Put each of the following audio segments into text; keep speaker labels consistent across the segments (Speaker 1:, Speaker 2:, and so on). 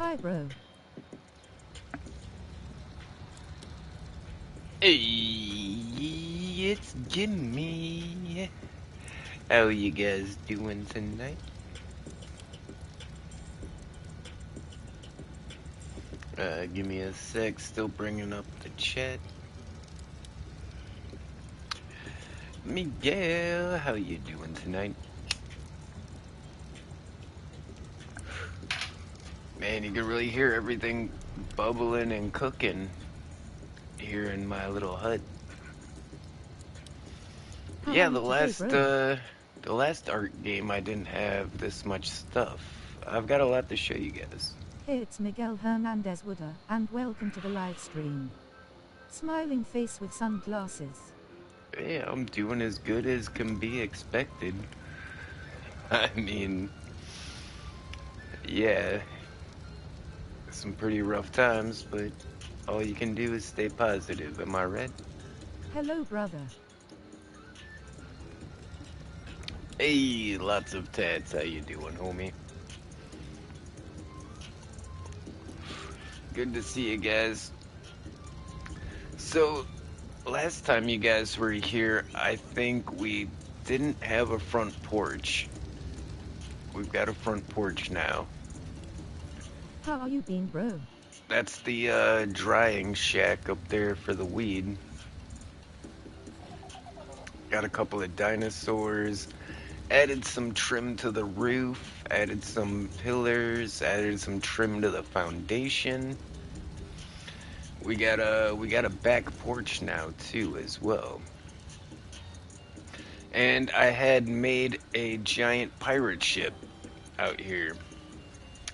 Speaker 1: Hi, bro.
Speaker 2: Hey, it's Jimmy. How you guys doing tonight? Give me a sec. Still bringing up the chat. Miguel, how you doing tonight? Man, you can really hear everything bubbling and cooking here in my little hut.
Speaker 1: How are
Speaker 2: Yeah,
Speaker 1: you today, bro?
Speaker 2: the last art game I didn't have this much stuff. I've got a lot to show you guys.
Speaker 1: Hey, it's Miguel Hernandez Wooder, and welcome to the live stream. Smiling face with sunglasses.
Speaker 2: Yeah, I'm doing as good as can be expected. I mean, yeah, some pretty rough times, but all you can do is stay positive, am I right?
Speaker 1: Hello, brother.
Speaker 2: Hey, lots of tats, how you doing, homie? Good to see you guys. So, last time you guys were here, I think we didn't have a front porch. We've got a front porch now.
Speaker 1: How are you been, bro?
Speaker 2: That's the drying shack up there for the weed. Got a couple of dinosaurs. Added some trim to the roof, added some pillars, added some trim to the foundation. We got a back porch now too as well. And I had made a giant pirate ship out here.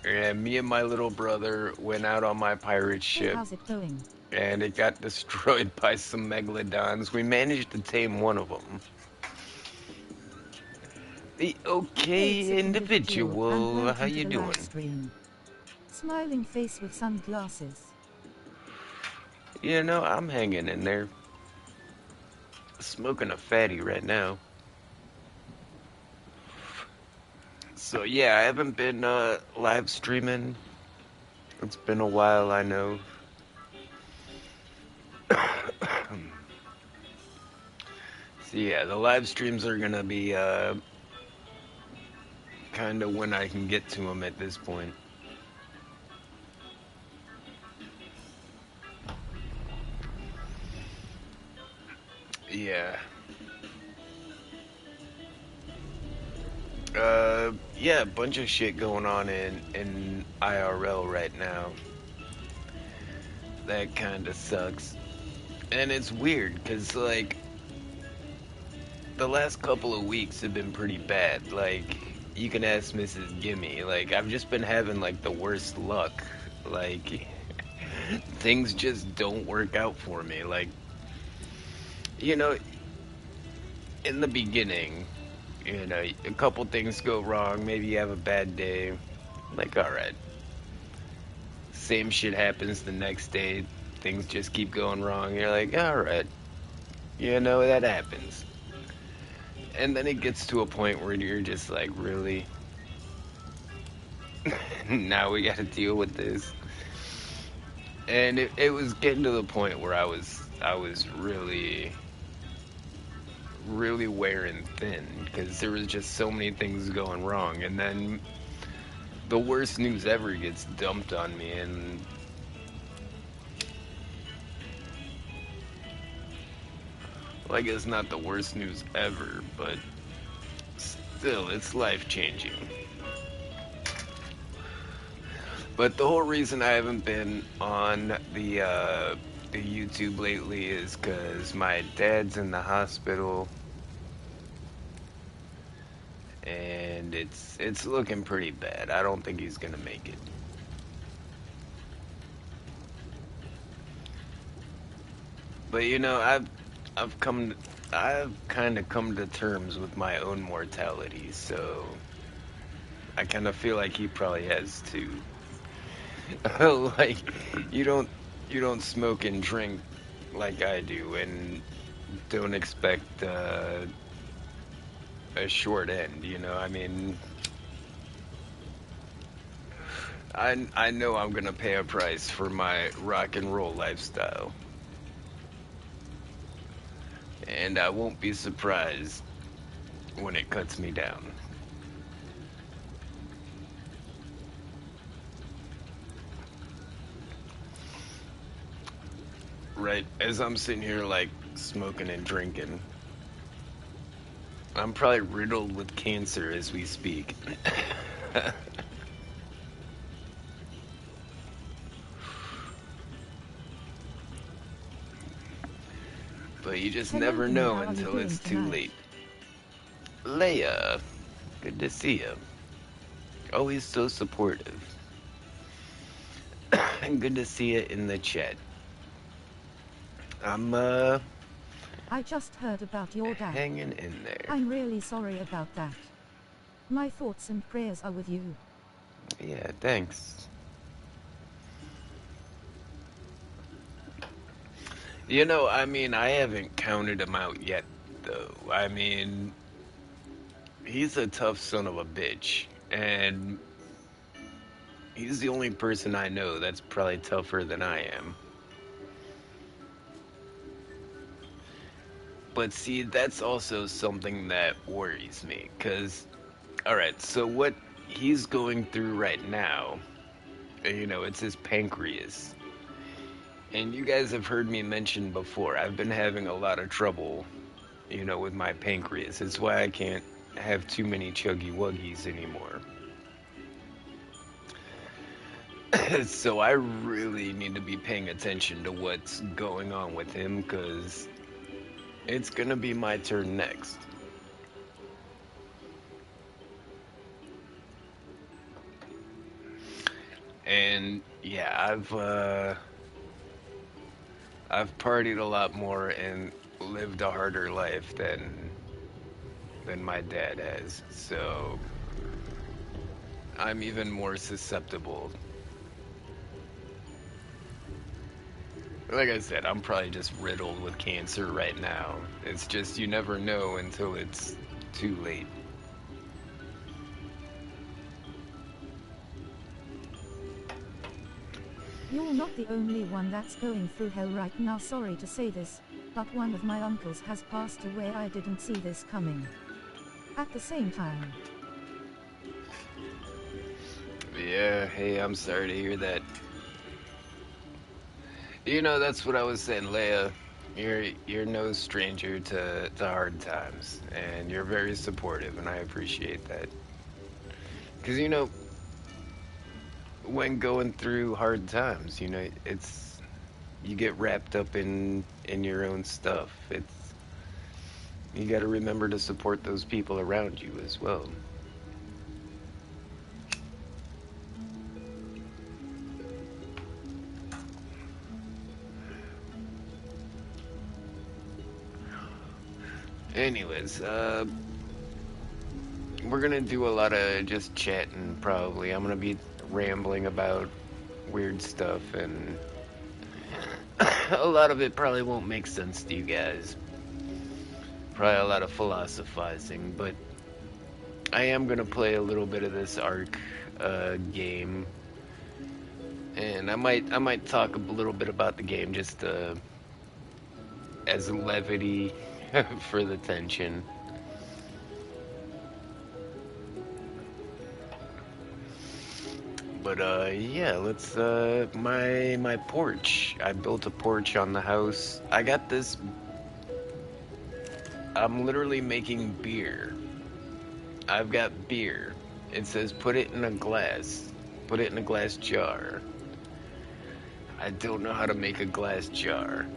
Speaker 2: And me and my little brother went out on my pirate
Speaker 1: Hey,
Speaker 2: ship
Speaker 1: how's it going?
Speaker 2: and it got destroyed by some megalodons. We managed to tame one of them. The
Speaker 1: Hey, it's
Speaker 2: okay
Speaker 1: it individual, and
Speaker 2: individual, how
Speaker 1: welcome to
Speaker 2: you
Speaker 1: the live
Speaker 2: doing?
Speaker 1: stream. Smiling face with sunglasses.
Speaker 2: You know, I'm hanging in there. Smoking a fatty right now. So yeah, I haven't been live streaming. It's been a while, I know. So yeah, the live streams are gonna be kind of when I can get to them at this point. Yeah. Yeah, a bunch of shit going on in IRL right now. That kind of sucks. And it's weird cuz like the last couple of weeks have been pretty bad. Like you can ask Mrs. Gimme. Like I've just been having like the worst luck. Like things just don't work out for me. Like you know, in the beginning, a couple things go wrong, maybe you have a bad day. Like all right. Same shit happens the next day. Things just keep going wrong. You're like, all right. That happens. And then it gets to a point where you're just like, really? Now we got to deal with this. And it was getting to the point where I was really really wearing thin because there was just so many things going wrong, and then the worst news ever gets dumped on me, and like it's not the worst news ever, but still it's life changing. But the whole reason I haven't been on the YouTube lately is because my dad's in the hospital, and it's looking pretty bad. I don't think he's gonna make it. But I've kind of come to terms with my own mortality, so I kind of feel like he probably has too. Like you don't you don't smoke and drink like I do, and don't expect a short end. I mean, I know I'm gonna pay a price for my rock and roll lifestyle. And I won't be surprised when it cuts me down. Right, as I'm sitting here like smoking and drinking, I'm probably riddled with cancer as we speak. But you just
Speaker 1: Hello
Speaker 2: never
Speaker 1: Jimmy,
Speaker 2: know
Speaker 1: how are you
Speaker 2: until
Speaker 1: doing
Speaker 2: it's too
Speaker 1: tonight?
Speaker 2: late. Leia, good to see you. Always so supportive. And good to see you in the chat. I'm
Speaker 1: I just heard about your dad.
Speaker 2: hanging in there.
Speaker 1: I'm really sorry about that. My thoughts and prayers are with you.
Speaker 2: Yeah, thanks. You know, I mean, I haven't counted him out yet, though. I mean, he's a tough son of a bitch, and he's the only person I know that's probably tougher than I am. But see, that's also something that worries me, because, alright, so what he's going through right now, it's his pancreas. And you guys have heard me mention before, I've been having a lot of trouble, with my pancreas. It's why I can't have too many chuggy wuggies anymore. So I really need to be paying attention to what's going on with him, because it's gonna be my turn next. And yeah, I've partied a lot more and lived a harder life than my dad has. So I'm even more susceptible. Like I said, I'm probably just riddled with cancer right now. It's just you never know until it's too late.
Speaker 1: You're not the only one that's going through hell right now, sorry to say this, but one of my uncles has passed away. I didn't see this coming. At the same time.
Speaker 2: Yeah, hey, I'm sorry to hear that. That's what I was saying, Leia. You're no stranger to hard times, and you're very supportive, and I appreciate that. Because when going through hard times, it's you get wrapped up in your own stuff. You got to remember to support those people around you as well. Anyways, we're gonna do a lot of just chatting probably. I'm gonna be rambling about weird stuff, and a lot of it probably won't make sense to you guys. Probably a lot of philosophizing, but I am gonna play a little bit of this Ark game, and I might talk a little bit about the game just as a levity for the tension. But yeah, let's my porch. I built a porch on the house. I got this. I'm literally making beer. I've got beer. It says put it in a glass. Put it in a glass jar. I don't know how to make a glass jar.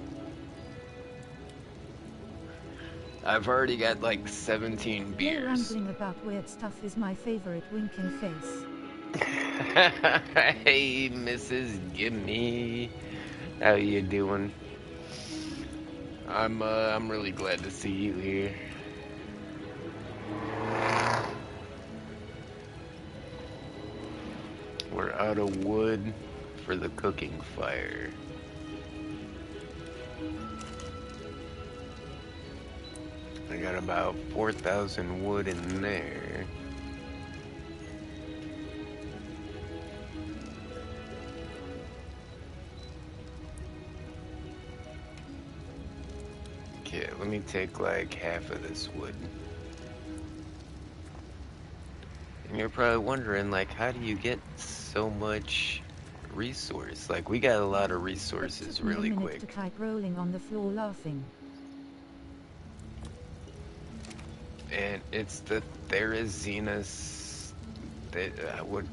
Speaker 2: I've already got like 17
Speaker 1: Play
Speaker 2: beers.
Speaker 1: rambling about weird stuff is my favorite, winking face.
Speaker 2: Hey, Mrs. Gimme. How you doing? I'm really glad to see you here. We're out of wood for the cooking fire. I got about 4,000 wood in there. Okay, let me take like half of this wood. And you're probably wondering, like, how do you get so much resource? Like, we got a lot of
Speaker 1: It
Speaker 2: resources
Speaker 1: took me a
Speaker 2: really
Speaker 1: minute to
Speaker 2: quick.
Speaker 1: type rolling on the floor laughing.
Speaker 2: And it's the Therizina. What?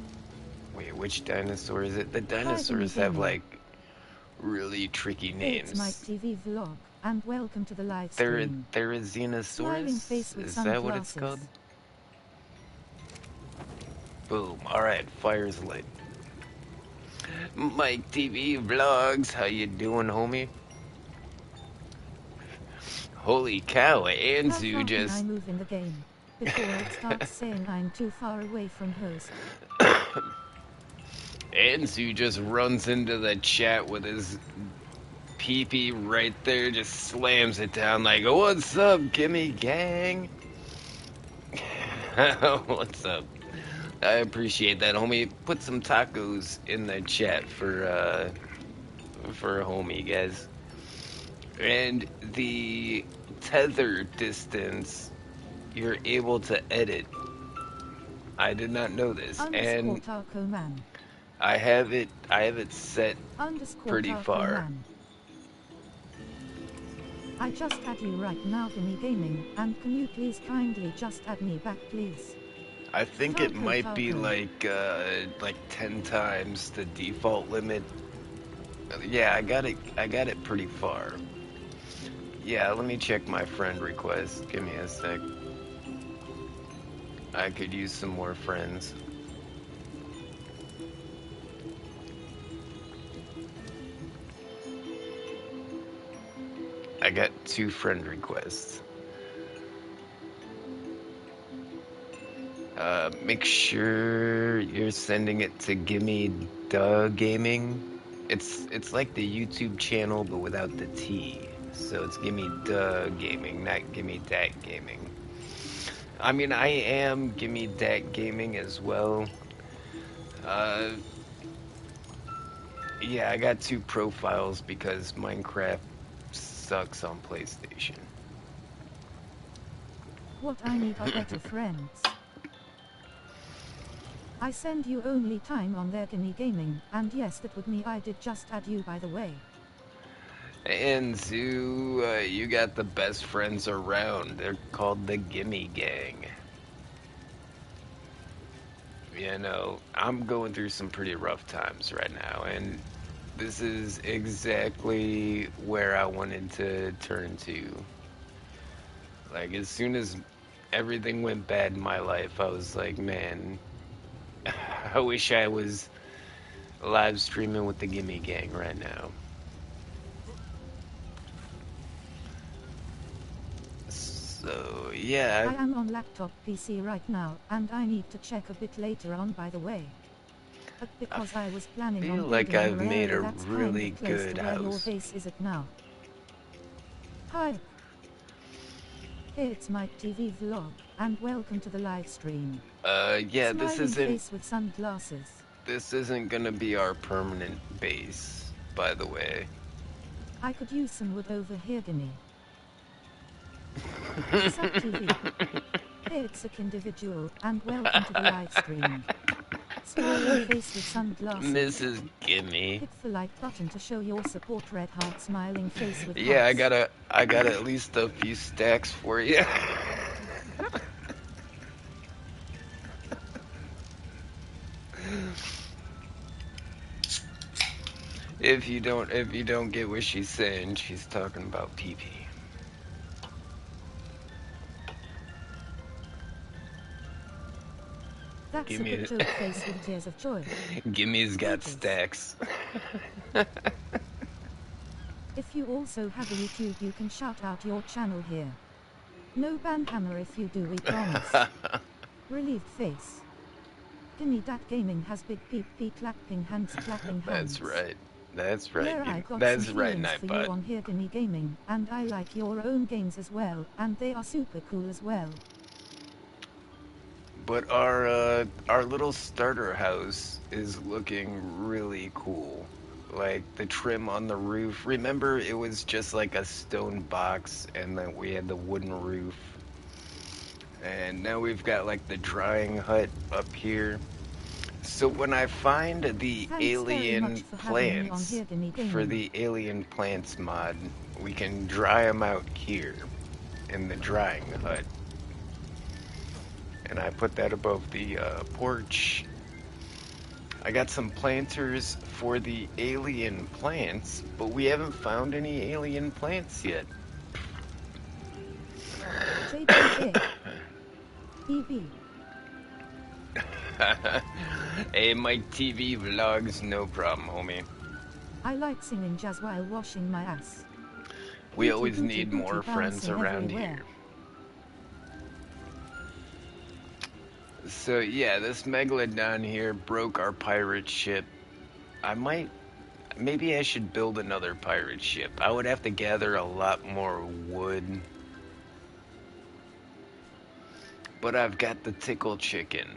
Speaker 2: Wait, which dinosaur is it? The
Speaker 1: Hi Gimme
Speaker 2: dinosaurs have
Speaker 1: Gaming.
Speaker 2: like really tricky
Speaker 1: Hey, it's Mike
Speaker 2: names.
Speaker 1: TV vlog, and welcome to the live stream. Smiling face
Speaker 2: Therizinosaurus?
Speaker 1: with
Speaker 2: Is that what it's called?
Speaker 1: sunglasses.
Speaker 2: Boom. Alright, fire's lit. Mike TV vlogs, how you doing, homie? Holy cow,
Speaker 1: How
Speaker 2: Anzu
Speaker 1: far can I
Speaker 2: just...
Speaker 1: move in the game before it starts saying I'm too far away from host?
Speaker 2: Anzu just runs into the chat with his pee-pee right there, just slams it down like, what's up, gimme gang? What's up? I appreciate that, homie. Put some tacos in the chat for homie, guys. And the tether distance, you're able to edit. I did not know this,
Speaker 1: Underscore
Speaker 2: and
Speaker 1: Taco Man.
Speaker 2: I have it set
Speaker 1: Underscore
Speaker 2: pretty
Speaker 1: Taco
Speaker 2: far.
Speaker 1: Man. I just add you right now, Gimme Gaming, and can you please kindly just add me back, please?
Speaker 2: I think
Speaker 1: Taco,
Speaker 2: it might be
Speaker 1: taco.
Speaker 2: like 10 times the default limit. Yeah, I got it pretty far. Yeah, let me check my friend request. Give me a sec. I could use some more friends. I got 2 friend requests. Make sure you're sending it to Gimme Duh Gaming. It's like the YouTube channel but without the T. So it's Gimme Duh Gaming, not Gimme Dat Gaming. I mean, I am Gimme Dat Gaming as well. Yeah, I got 2 profiles because Minecraft sucks on PlayStation.
Speaker 1: What I need are better friends. I send you only time on their Gimme Gaming, and yes, that would me I did just add you by the way.
Speaker 2: And Zoo, you got the best friends around. They're called the Gimme Gang. You know, I'm going through some pretty rough times right now, and this is exactly where I wanted to turn to. Like, as soon as everything went bad in my life, I was like, man, I wish I was live streaming with the Gimme Gang right now. So, yeah.
Speaker 1: I am on laptop PC right now, and I need to check a bit later on by the way. But because I was planning on
Speaker 2: feel like
Speaker 1: building
Speaker 2: I've
Speaker 1: your
Speaker 2: made
Speaker 1: area
Speaker 2: a
Speaker 1: that's
Speaker 2: really
Speaker 1: kinda close
Speaker 2: good
Speaker 1: to where your
Speaker 2: house.
Speaker 1: base is at now. Hi. Hey, it's Mike TV vlog, and welcome to the live stream.
Speaker 2: Yeah,
Speaker 1: Smiling face with sunglasses.
Speaker 2: this isn't gonna be our permanent base, by the way.
Speaker 1: I could use some wood over here, Gimme. Sub TV. Hey, it's a individual, and welcome to the live stream. Smiling face with sunglasses.
Speaker 2: Mrs. Gimme.
Speaker 1: Hit the like button to show your support. Red heart smiling face with
Speaker 2: Yeah,
Speaker 1: hearts.
Speaker 2: I got at least a few stacks for you. If you don't get what she's saying, she's talking about pee-pee.
Speaker 1: That's a good joke face with tears of joy.
Speaker 2: Gimmy's got
Speaker 1: Focus.
Speaker 2: stacks.
Speaker 1: If you also have a YouTube, you can shout out your channel here. No banhammer if you do, we promise. Relieved face. Gimme Dat Gaming has big peep clapping hands clapping hands.
Speaker 2: That's right. That's right.
Speaker 1: Yeah, I got
Speaker 2: That's
Speaker 1: some
Speaker 2: right,
Speaker 1: feelings for
Speaker 2: Nightbot.
Speaker 1: you on here, Gimme Gaming, and I like your own games as well, and they are super cool as well.
Speaker 2: But our little starter house is looking really cool. like the trim on the roof. Remember, it was just like a stone box, and then we had the wooden roof. And now we've got like the drying hut up here. So when I find the
Speaker 1: Thanks very much
Speaker 2: alien
Speaker 1: for having me on
Speaker 2: plants
Speaker 1: here, Gimme
Speaker 2: for
Speaker 1: Gaming.
Speaker 2: the alien plants mod, we can dry them out here in the drying hut. And I put that above the porch. I got some planters for the alien plants, but we haven't found any alien plants yet.
Speaker 1: JJJ. EV.
Speaker 2: Hey, Mike TV vlogs, no problem, homie.
Speaker 1: I like singing jazz while washing my ass.
Speaker 2: We
Speaker 1: Booty,
Speaker 2: always
Speaker 1: booty,
Speaker 2: need
Speaker 1: booty
Speaker 2: more friends
Speaker 1: bouncing
Speaker 2: around
Speaker 1: everywhere.
Speaker 2: here. So yeah, this megalodon here broke our pirate ship. Maybe I should build another pirate ship. I would have to gather a lot more wood. But I've got the tickle chicken.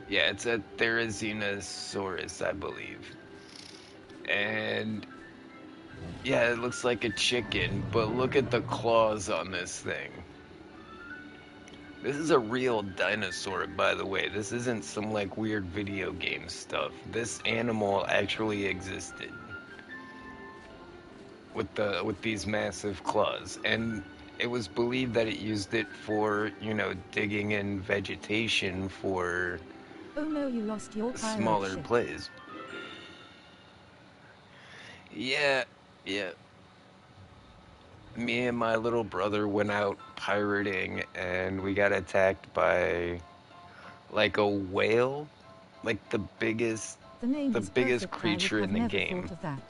Speaker 2: Yeah, it's a Therizinosaurus, I believe. And yeah, it looks like a chicken, but look at the claws on this thing. This is a real dinosaur, by the way. This isn't some like weird video game stuff. This animal actually existed with these massive claws, and it was believed that it used it for, digging in vegetation for
Speaker 1: Oh no, you lost your pirate
Speaker 2: smaller
Speaker 1: ship.
Speaker 2: plays. Yeah, yeah. Me and my little brother went out pirating, and we got attacked by like a whale, like
Speaker 1: The name
Speaker 2: the
Speaker 1: is
Speaker 2: biggest
Speaker 1: perfect. I would
Speaker 2: creature in
Speaker 1: have
Speaker 2: the
Speaker 1: never
Speaker 2: game.
Speaker 1: thought of that.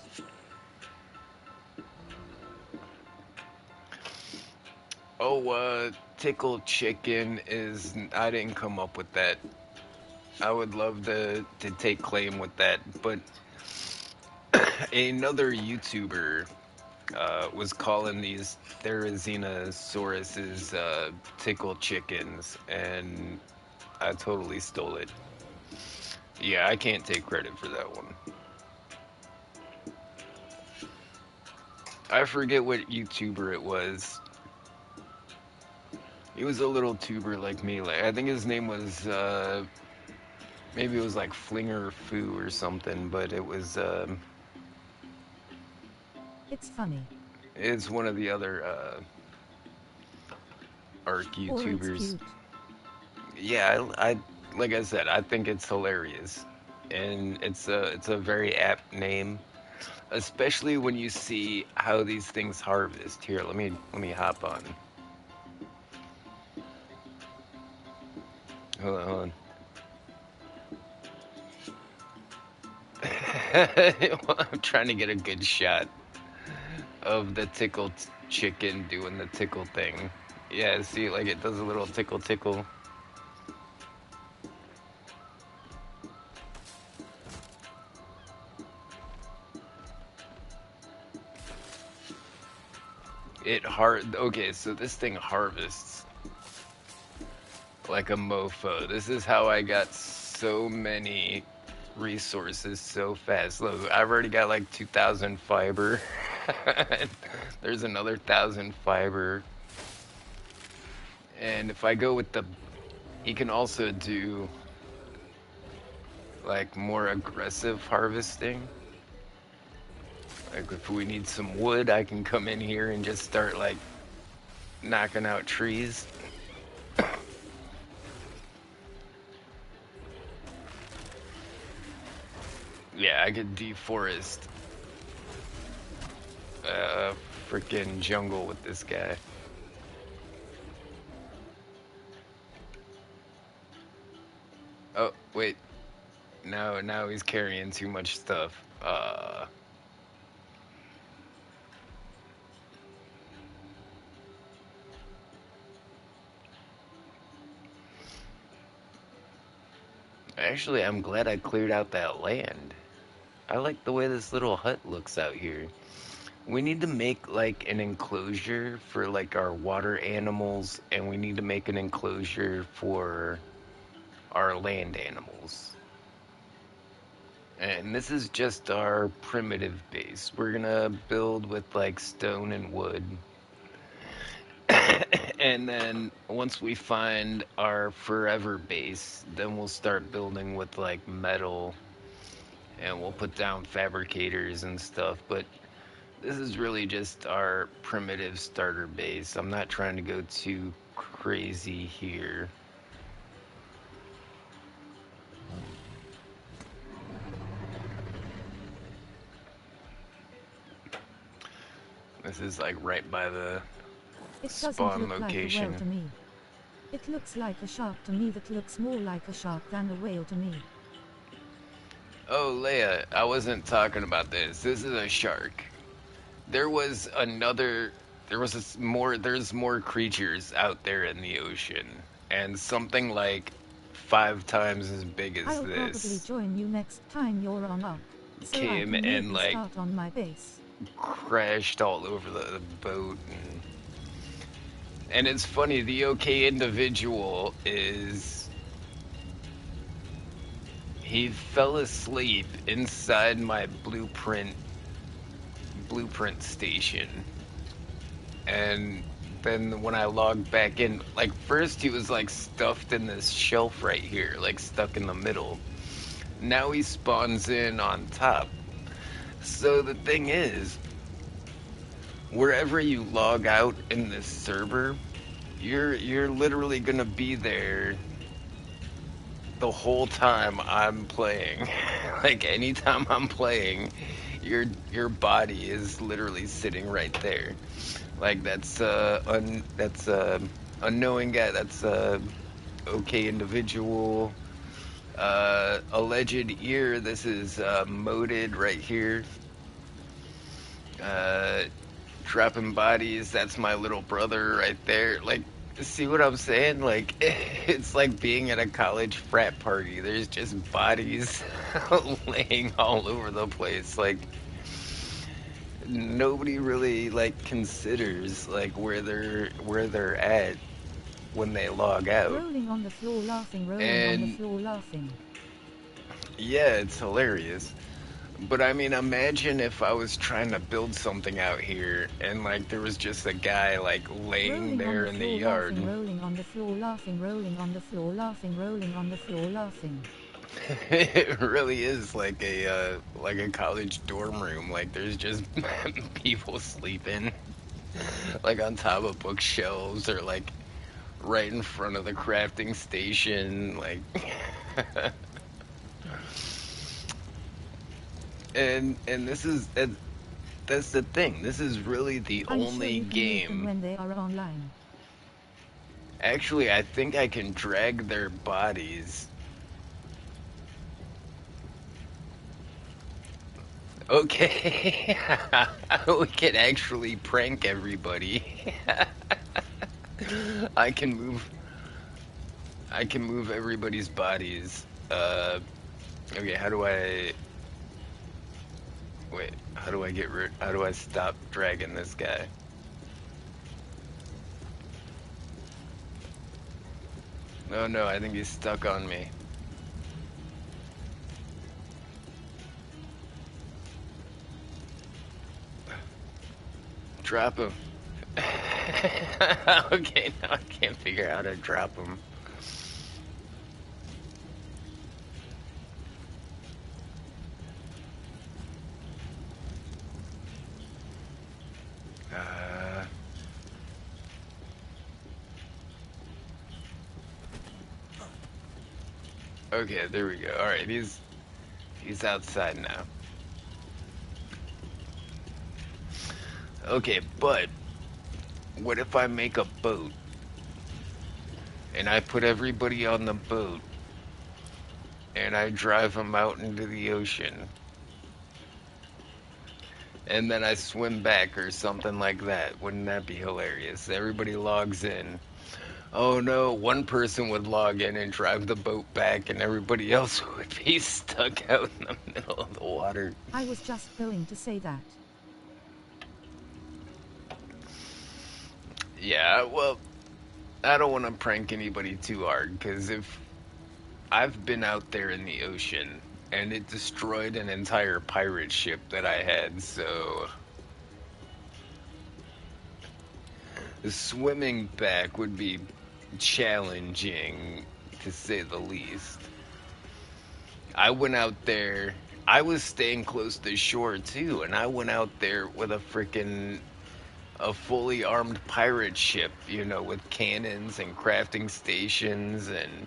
Speaker 2: Oh, tickle chicken is, I didn't come up with that. I would love to take claim with that, but another YouTuber was calling these Therizinosaurus's tickle chickens, and I totally stole it. Yeah, I can't take credit for that one. I forget what YouTuber it was. He was a little tuber like me. Like, I think his name was maybe it was like Flinger Foo or something, but
Speaker 1: It's funny.
Speaker 2: it's one of the other Ark
Speaker 1: Or it's
Speaker 2: YouTubers.
Speaker 1: cute.
Speaker 2: Yeah, I like I said, I think it's hilarious, and it's a very apt name, especially when you see how these things harvest. Here, let me hop on. Hold on, hold on. Well, I'm trying to get a good shot of the tickle chicken doing the tickle thing. Yeah, see, like it does a little tickle tickle. Okay, so this thing harvests like a mofo. This is how I got so many resources so fast. Look, I've already got like 2,000 fiber. There's another 1,000 fiber. And if I go with he can also do like more aggressive harvesting. Like if we need some wood, I can come in here and just start like knocking out trees. Yeah, I could deforest freaking jungle with this guy. Oh, wait. No, now he's carrying too much stuff. Actually, I'm glad I cleared out that land. I like the way this little hut looks out here. We need to make like an enclosure for like our water animals, and we need to make an enclosure for our land animals. And this is just our primitive base. We're gonna build with like stone and wood. And then once we find our forever base, then we'll start building with like metal and we'll put down fabricators and stuff. But this is really just our primitive starter base. I'm not trying to go too crazy here. This is like right by the
Speaker 1: It doesn't
Speaker 2: spawn
Speaker 1: look like a whale
Speaker 2: location.
Speaker 1: to me. It looks like a shark to me that looks more like a shark than a whale to me.
Speaker 2: Oh, Leia, I wasn't talking about this. This is a shark. There was another. There's more creatures out there in the ocean, and something like 5 times as big as
Speaker 1: I'll probably
Speaker 2: this
Speaker 1: join you next time you're on Ark, so I
Speaker 2: came
Speaker 1: can
Speaker 2: and
Speaker 1: maybe
Speaker 2: like
Speaker 1: start on my base.
Speaker 2: crashed all over the boat. And it's funny. The OK individual is he fell asleep inside my blueprint station. And then when I logged back in, like first he was like stuffed in this shelf right here, like stuck in the middle. Now he spawns in on top. So the thing is, wherever you log out in this server, you're literally gonna be there the whole time I'm playing. Like anytime I'm playing, your body is literally sitting right there. Like that's unknowing guy. That's OK individual. Alleged ear. This is moded right here. Uh, Dropping bodies. That's my little brother right there. Like, see what I'm saying? Like, it's like being at a college frat party. There's just bodies laying all over the place. Like, nobody really like considers like where they're at when they log out.
Speaker 1: Rolling on the floor laughing, rolling on the
Speaker 2: And
Speaker 1: floor laughing.
Speaker 2: yeah, it's hilarious. But I mean, imagine if I was trying to build something out here and like there was just a guy like laying
Speaker 1: Rolling on
Speaker 2: there
Speaker 1: the
Speaker 2: in the
Speaker 1: floor
Speaker 2: yard.
Speaker 1: laughing, rolling on the floor laughing, rolling on the floor laughing, rolling on the floor laughing.
Speaker 2: It really is like a college dorm room. Like there's just people sleeping like on top of bookshelves or like right in front of the crafting station. Like and that's the thing. This is really the
Speaker 1: I'm sure
Speaker 2: only
Speaker 1: you can move them
Speaker 2: game.
Speaker 1: when they are online.
Speaker 2: Actually, I think I can drag their bodies. Okay. We can actually prank everybody. I can move I can move everybody's bodies. Okay, how do I wait, how do I stop dragging this guy? Oh no, I think he's stuck on me. Drop him. Okay, now I can't figure out how to drop him. Uh, okay, there we go. All right, he's outside now. Okay, but what if I make a boat and I put everybody on the boat and I drive them out into the ocean and then I swim back or something like that? Wouldn't that be hilarious? Everybody logs in. Oh no, one person would log in and drive the boat back and everybody else would be stuck out in the middle of the water.
Speaker 1: I was just going to say that.
Speaker 2: Yeah, well, I don't want to prank anybody too hard because if I've been out there in the ocean and it destroyed an entire pirate ship that I had. So swimming back would be challenging, to say the least. I went out there. I was staying close to shore too, and I went out there with a fully armed pirate ship, with cannons and crafting stations, and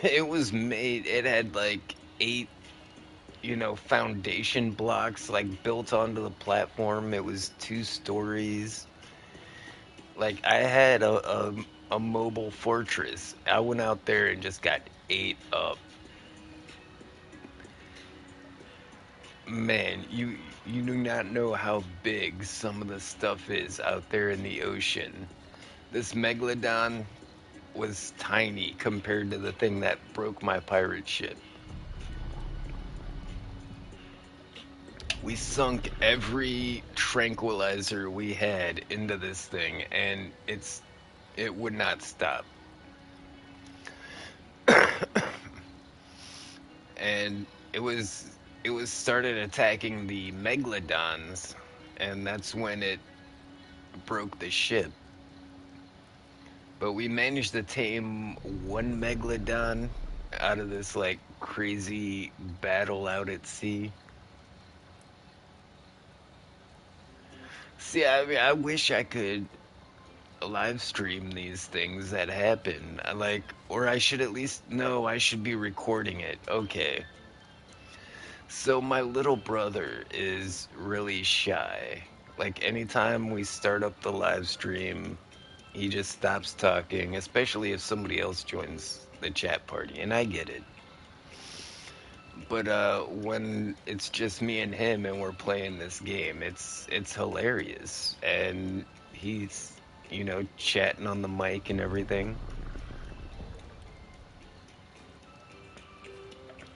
Speaker 2: it was made. It had like eight, foundation blocks like built onto the platform. It was 2 stories. Like I had a mobile fortress. I went out there and just got ate up. Man, you do not know how big some of the stuff is out there in the ocean. This megalodon was tiny compared to the thing that broke my pirate ship. We sunk every tranquilizer we had into this thing, and it would not stop. And it was started attacking the megalodons, and that's when it broke the ship. But we managed to tame one megalodon out of this like crazy battle out at sea. See, I mean, I wish I could live stream these things that happen. Or I should at least know I should be recording it. Okay. So my little brother is really shy. Like anytime we start up the live stream, he just stops talking, especially if somebody else joins the chat party, and I get it. But when it's just me and him and we're playing this game, it's hilarious. And he's, chatting on the mic and everything.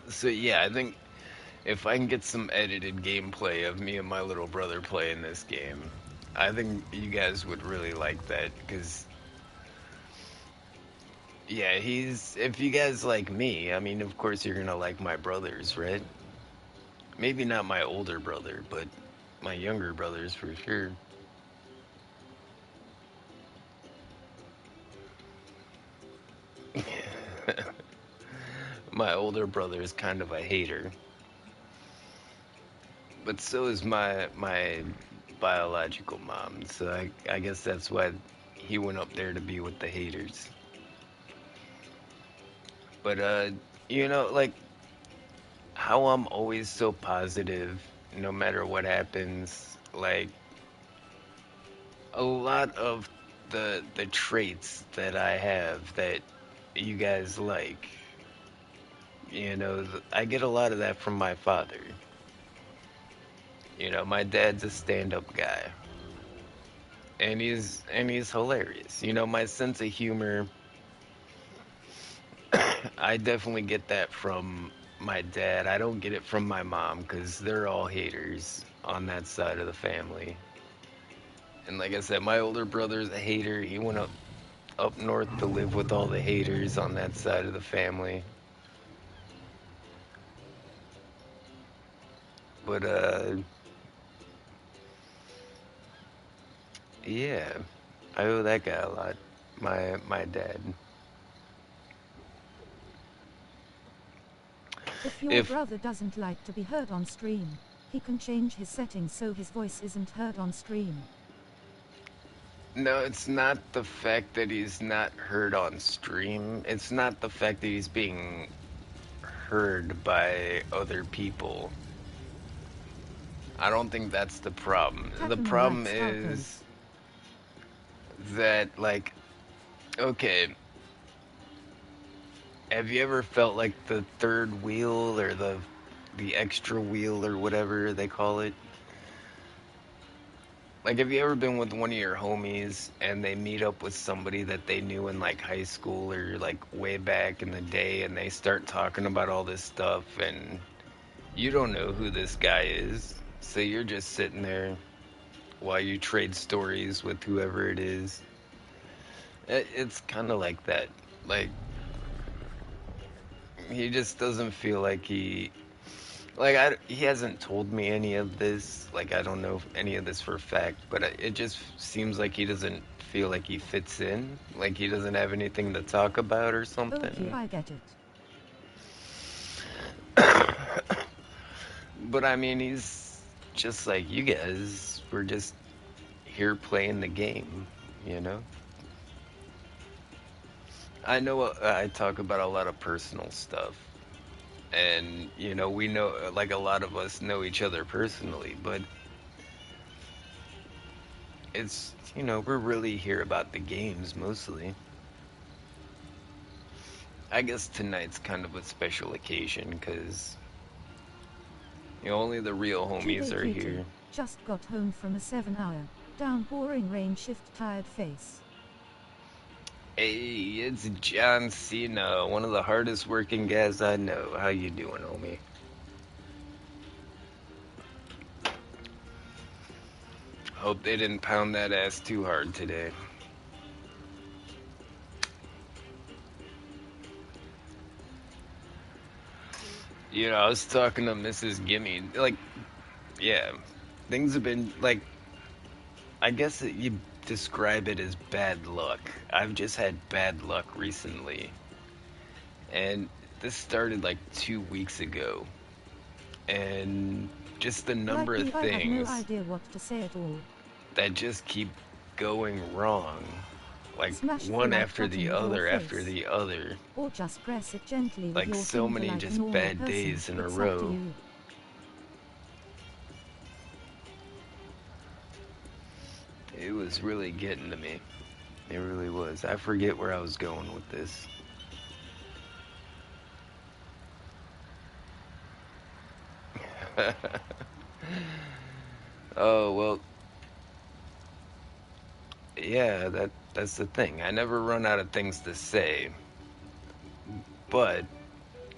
Speaker 2: So yeah, I think if I can get some edited gameplay of me and my little brother playing this game, I think you guys would really like that, because yeah, if you guys like me, I mean, of course you're gonna like my brothers, right? Maybe not my older brother, but my younger brothers for sure. My older brother is kind of a hater, but so is my biological mom. So I guess that's why he went up there to be with the haters. But like how I'm always so positive no matter what happens, like a lot of the traits that I have that you guys like, I get a lot of that from my father. My dad's a stand-up guy, and he's hilarious. My sense of humor, I definitely get that from my dad. I don't get it from my mom because they're all haters on that side of the family. And like I said, my older brother's a hater. He went up north to live with all the haters on that side of the family. But yeah, I owe that guy a lot. My dad.
Speaker 1: If your
Speaker 2: If
Speaker 1: brother doesn't like to be heard on stream, he can change his settings so his voice isn't heard on stream.
Speaker 2: No, it's not the fact that he's not heard on stream. It's not the fact that he's being heard by other people. I don't think that's the problem. The
Speaker 1: Takuma
Speaker 2: problem
Speaker 1: likes tacos.
Speaker 2: is that, like, okay, have you ever felt like the third wheel or the extra wheel or whatever they call it? Like, have you ever been with one of your homies and they meet up with somebody that they knew in like high school or like way back in the day, and they start talking about all this stuff, and you don't know who this guy is, so you're just sitting there while you trade stories with whoever it is. It's kind of like that. Like, he just doesn't feel like he hasn't told me any of this. Like, I don't know any of this for a fact, but it just seems like he doesn't feel like he fits in. Like he doesn't have anything to talk about or
Speaker 1: Okay,
Speaker 2: something.
Speaker 1: I get it.
Speaker 2: But I mean, he's just like you guys. We're just here playing the game, you know? I know I talk about a lot of personal stuff. And, we know, like a lot of us know each other personally, but we're really here about the games mostly. I guess tonight's kind of a special occasion because, only the real
Speaker 1: Too
Speaker 2: homies
Speaker 1: late,
Speaker 2: are
Speaker 1: cutie.
Speaker 2: here.
Speaker 1: Just got home from a 7-hour, downpouring rain shift, tired face.
Speaker 2: Hey, it's John Cena, one of the hardest working guys I know. How you doing, homie? Hope they didn't pound that ass too hard today. I was talking to Mrs. Gimme. Like, yeah, things have been, like, I guess that you describe it as bad luck. I've just had bad luck recently. And this started like 2 weeks ago. And just the
Speaker 1: Like
Speaker 2: number of
Speaker 1: me, I have no
Speaker 2: things
Speaker 1: idea what to say at all.
Speaker 2: that just keep going wrong. Like
Speaker 1: Smash the
Speaker 2: one
Speaker 1: like button with your
Speaker 2: after
Speaker 1: face.
Speaker 2: the other.
Speaker 1: Or just press it gently with
Speaker 2: Like
Speaker 1: your
Speaker 2: so
Speaker 1: finger
Speaker 2: many
Speaker 1: like a
Speaker 2: just
Speaker 1: normal
Speaker 2: bad
Speaker 1: person.
Speaker 2: days in a
Speaker 1: It's up to
Speaker 2: row.
Speaker 1: you.
Speaker 2: It was really getting to me. It really was. I forget where I was going with this. Oh, well, yeah, that's the thing. I never run out of things to say, but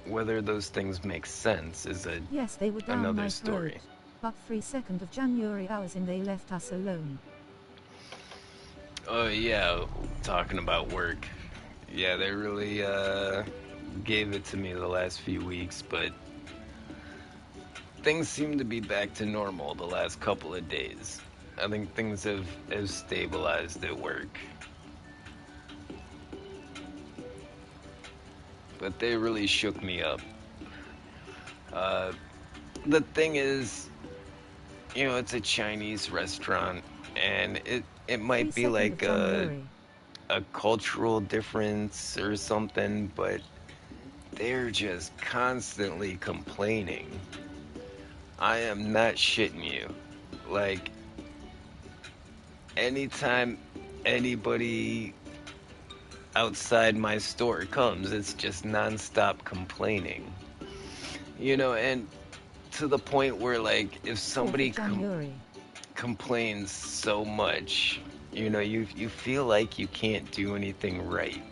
Speaker 2: whether those things make sense is
Speaker 1: Yes, they were down
Speaker 2: another
Speaker 1: my throat.
Speaker 2: story.
Speaker 1: But 2nd of January hours and they left us alone.
Speaker 2: Oh yeah, talking about work. Yeah, they really gave it to me the last few weeks, but things seem to be back to normal the last couple of days. I think things have stabilized at work. But they really shook me up. Uh, the thing is, it's a Chinese restaurant, and it might be
Speaker 1: 2nd of
Speaker 2: like
Speaker 1: January.
Speaker 2: a cultural difference or something, but they're just constantly complaining. I am not shitting you. Like, anytime anybody outside my store comes, it's just nonstop complaining. And to the point where, like, if
Speaker 1: 4th
Speaker 2: somebody
Speaker 1: of January.
Speaker 2: complains so much, you feel like you can't do anything right.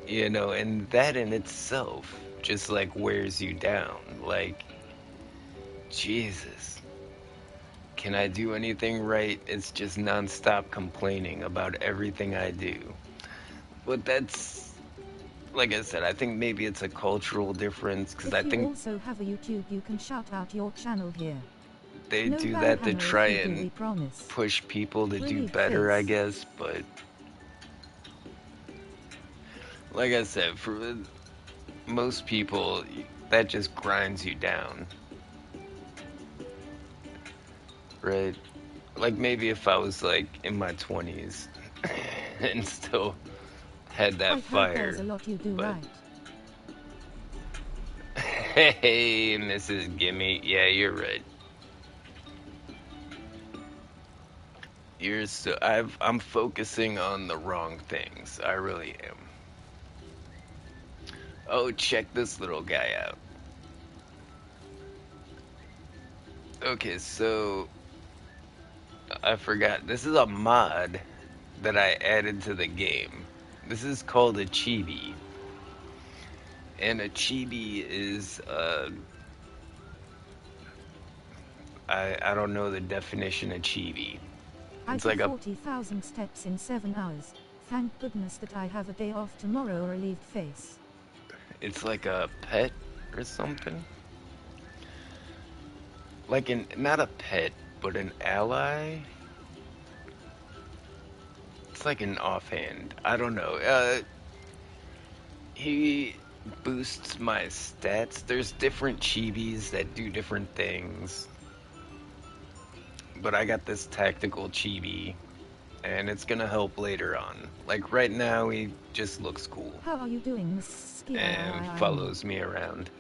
Speaker 2: And that in itself just like wears you down. Like, Jesus, can I do anything right? It's just nonstop complaining about everything I do. But that's, like I said, I think maybe it's a cultural difference because I
Speaker 1: If you
Speaker 2: think
Speaker 1: also have a YouTube, you can shout out your channel here.
Speaker 2: they
Speaker 1: No
Speaker 2: do
Speaker 1: ban
Speaker 2: that to
Speaker 1: hammer
Speaker 2: try
Speaker 1: if you do,
Speaker 2: and
Speaker 1: we promise.
Speaker 2: push people to do
Speaker 1: Relieved
Speaker 2: better, I
Speaker 1: face.
Speaker 2: guess. But like I said, for most people, that just grinds you down, right? Like maybe if I was like in my 20s and still had that
Speaker 1: I've heard there's
Speaker 2: fire.
Speaker 1: a lot you do
Speaker 2: But
Speaker 1: right.
Speaker 2: hey, Mrs. Gimme, yeah, you're right. I'm focusing on the wrong things. I really am. Oh, check this little guy out. Okay, so I forgot. This is a mod that I added to the game. This is called a chibi. And a chibi is I don't know the definition of chibi.
Speaker 1: I
Speaker 2: It's
Speaker 1: did
Speaker 2: like a
Speaker 1: 40,000 steps in 7 hours. Thank goodness that I have a day off tomorrow, relieved face.
Speaker 2: It's like a pet or something. Like not a pet, but an ally. It's like an offhand. I don't know. He boosts my stats. There's different chibis that do different things. But I got this tactical chibi, and it's gonna help later on. Like right now, he just looks cool
Speaker 1: How are you doing, Miss Ski?
Speaker 2: and follows me around.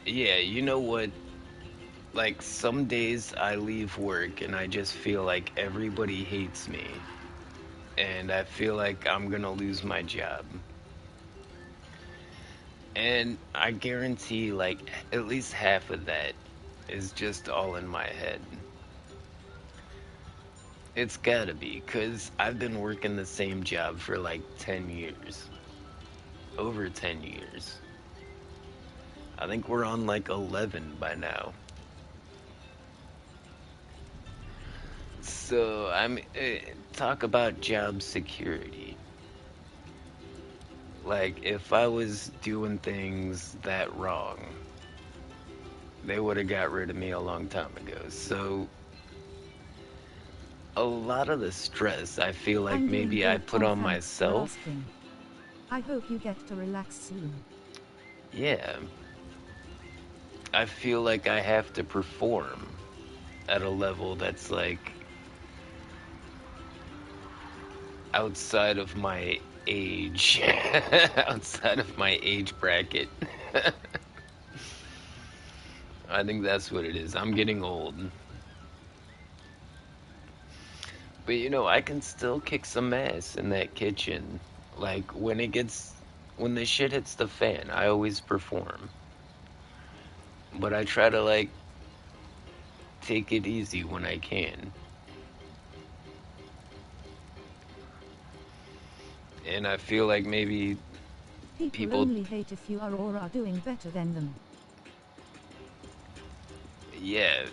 Speaker 2: Yeah, you know what? Like some days I leave work and I just feel like everybody hates me, and I feel like I'm gonna lose my job. And I guarantee, like, at least half of that is just all in my head. It's gotta be, because I've been working the same job for like 10 years. Over 10 years. I think we're on like 11 by now. So, talk about job security. Like, if I was doing things that wrong, they would have got rid of me a long time ago. So, a lot of the stress I feel like
Speaker 1: I'm doing
Speaker 2: maybe I
Speaker 1: good,
Speaker 2: put
Speaker 1: Tom,
Speaker 2: on
Speaker 1: thanks for
Speaker 2: myself.
Speaker 1: asking. I hope you get to relax soon.
Speaker 2: Yeah, I feel like I have to perform at a level that's like outside of my age, outside of my age bracket. I think that's what it is. I'm getting old. But you know, I can still kick some ass in that kitchen. Like when the shit hits the fan, I always perform. But I try to like take it easy when I can. And I feel like maybe
Speaker 1: People
Speaker 2: people,
Speaker 1: only hate if you are or are doing better than them.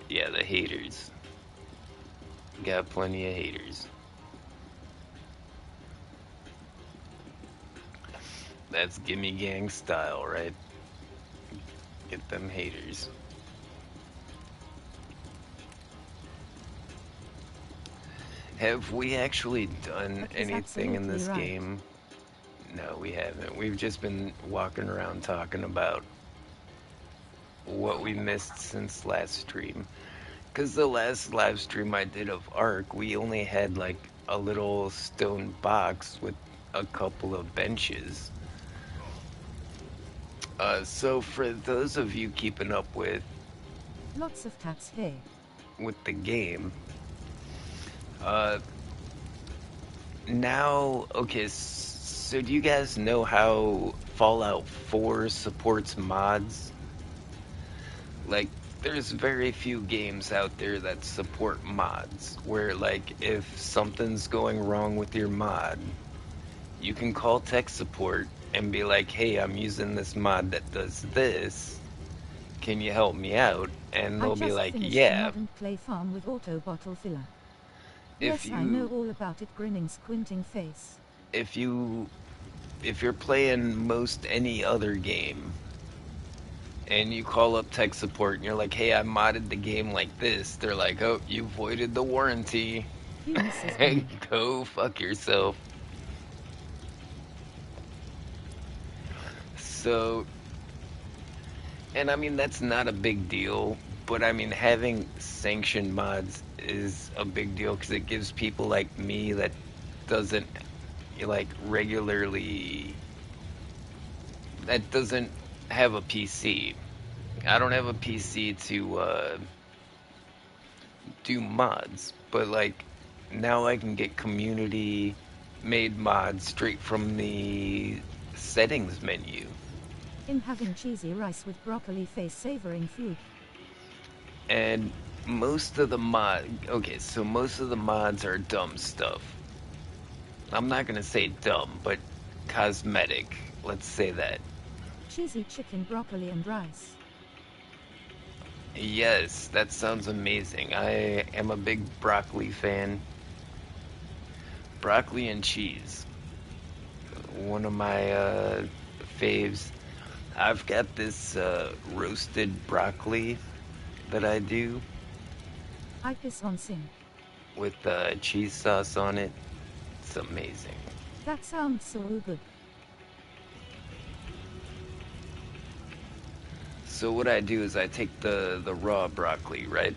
Speaker 2: yeah, the haters. Got plenty of haters. That's gimme gang style, right? Get them haters. Have we actually done
Speaker 1: That is
Speaker 2: anything in
Speaker 1: absolutely
Speaker 2: this
Speaker 1: right.
Speaker 2: game? No, we haven't. We've just been walking around talking about what we missed since last stream. Because the last live stream I did of Ark, we only had like a little stone box with a couple of benches. So for those of you keeping up
Speaker 1: Lots of tats here.
Speaker 2: with the game, uh, now, okay, so do you guys know how Fallout 4 supports mods? Like, there's very few games out there that support mods, where, like, if something's going wrong with your mod, you can call tech support and be like, hey, I'm using this mod that does this. Can you help me out? And
Speaker 1: I
Speaker 2: they'll be
Speaker 1: just
Speaker 2: like,
Speaker 1: finished the
Speaker 2: yeah.
Speaker 1: mud and clay farm with auto bottle filler.
Speaker 2: If
Speaker 1: Yes, I know
Speaker 2: you,
Speaker 1: all about it, grinning squinting face.
Speaker 2: if you, if you're playing most any other game, and you call up tech support and you're like, hey, I modded the game like this, they're like, oh, you voided the warranty.
Speaker 1: You Mrs. Gimme.
Speaker 2: Go fuck yourself. So, and I mean, that's not a big deal, but I mean, having sanctioned mods is a big deal because it gives people like me that doesn't like regularly, that doesn't have a PC. I don't have a PC to do mods, but like now I can get community made mods straight from the settings menu.
Speaker 1: In having cheesy rice with broccoli face savoring food.
Speaker 2: And most of the okay, so most of the mods are dumb stuff. I'm not gonna say dumb, but cosmetic. Let's say that.
Speaker 1: Cheesy chicken broccoli and rice.
Speaker 2: Yes, that sounds amazing. I am a big broccoli fan. Broccoli and cheese. One of my faves. I've got this roasted broccoli that I do
Speaker 1: I piss on sink.
Speaker 2: with cheese sauce on it. It's amazing.
Speaker 1: That sounds so good.
Speaker 2: So what I do is I take the raw broccoli, right?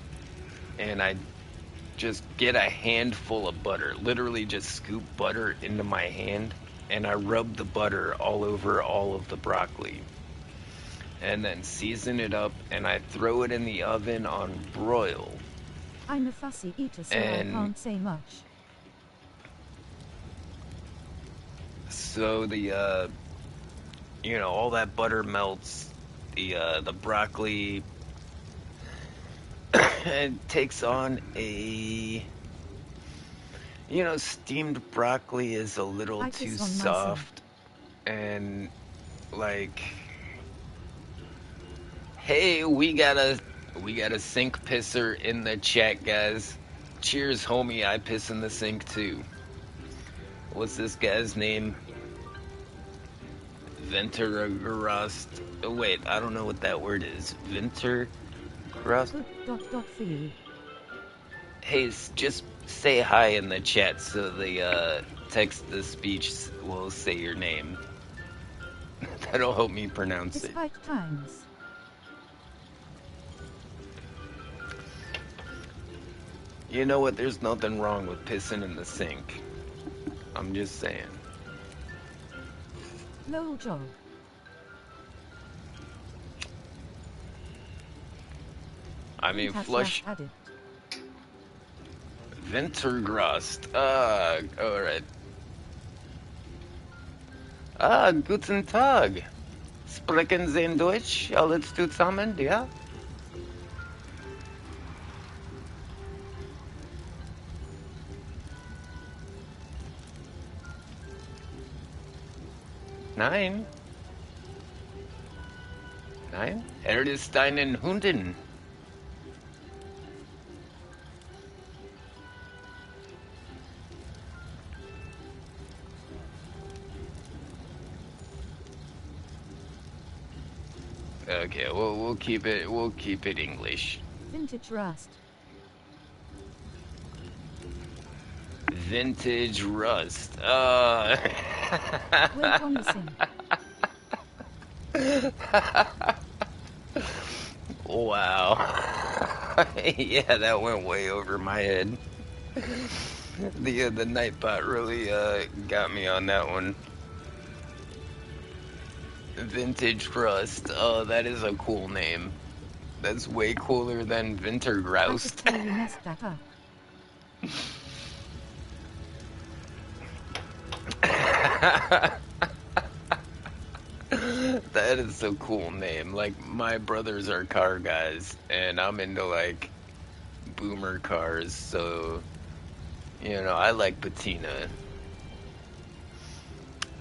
Speaker 2: And I just get a handful of butter. Literally just scoop butter into my hand and I rub the butter all over all of the broccoli. And then season it up and I throw it in the oven on broil.
Speaker 1: I'm a fussy eater, so I
Speaker 2: And
Speaker 1: can't say much.
Speaker 2: so the all that butter melts, the broccoli it takes on a steamed broccoli is a little
Speaker 1: I
Speaker 2: too
Speaker 1: piss on myself.
Speaker 2: soft and like hey, we got a sink pisser in the chat, guys. Cheers, homie. I piss in the sink too. What's this guy's name? Venturagrast. Oh, wait, I don't know what that word is. Venturagrast?
Speaker 1: Good for you.
Speaker 2: Hey, just say hi in the chat so the text to speech will say your name. That'll help me pronounce it.
Speaker 1: Despite times.
Speaker 2: You know what? There's nothing wrong with pissing in the sink. I'm just saying.
Speaker 1: Lol job.
Speaker 2: I mean, flush.
Speaker 1: Added.
Speaker 2: Venturgrast. Alright. Guten Tag. Sprechen Sie in Deutsch? Alles zusammen, ja? Nein. Nein? Er ist einen Hunden. Okay, we'll keep it English.
Speaker 1: Vintage rust.
Speaker 2: Vintage rust.
Speaker 1: Wait on the sink.
Speaker 2: Wow. Yeah, that went way over my head. The Nightbot really got me on that one. Vintage Rust. Oh, that is a cool name. That's way cooler than Wintergroust.
Speaker 1: I could tell you messed that up.
Speaker 2: That is a cool name. Like, my brothers are car guys, and I'm into, like, boomer cars, so, I like patina.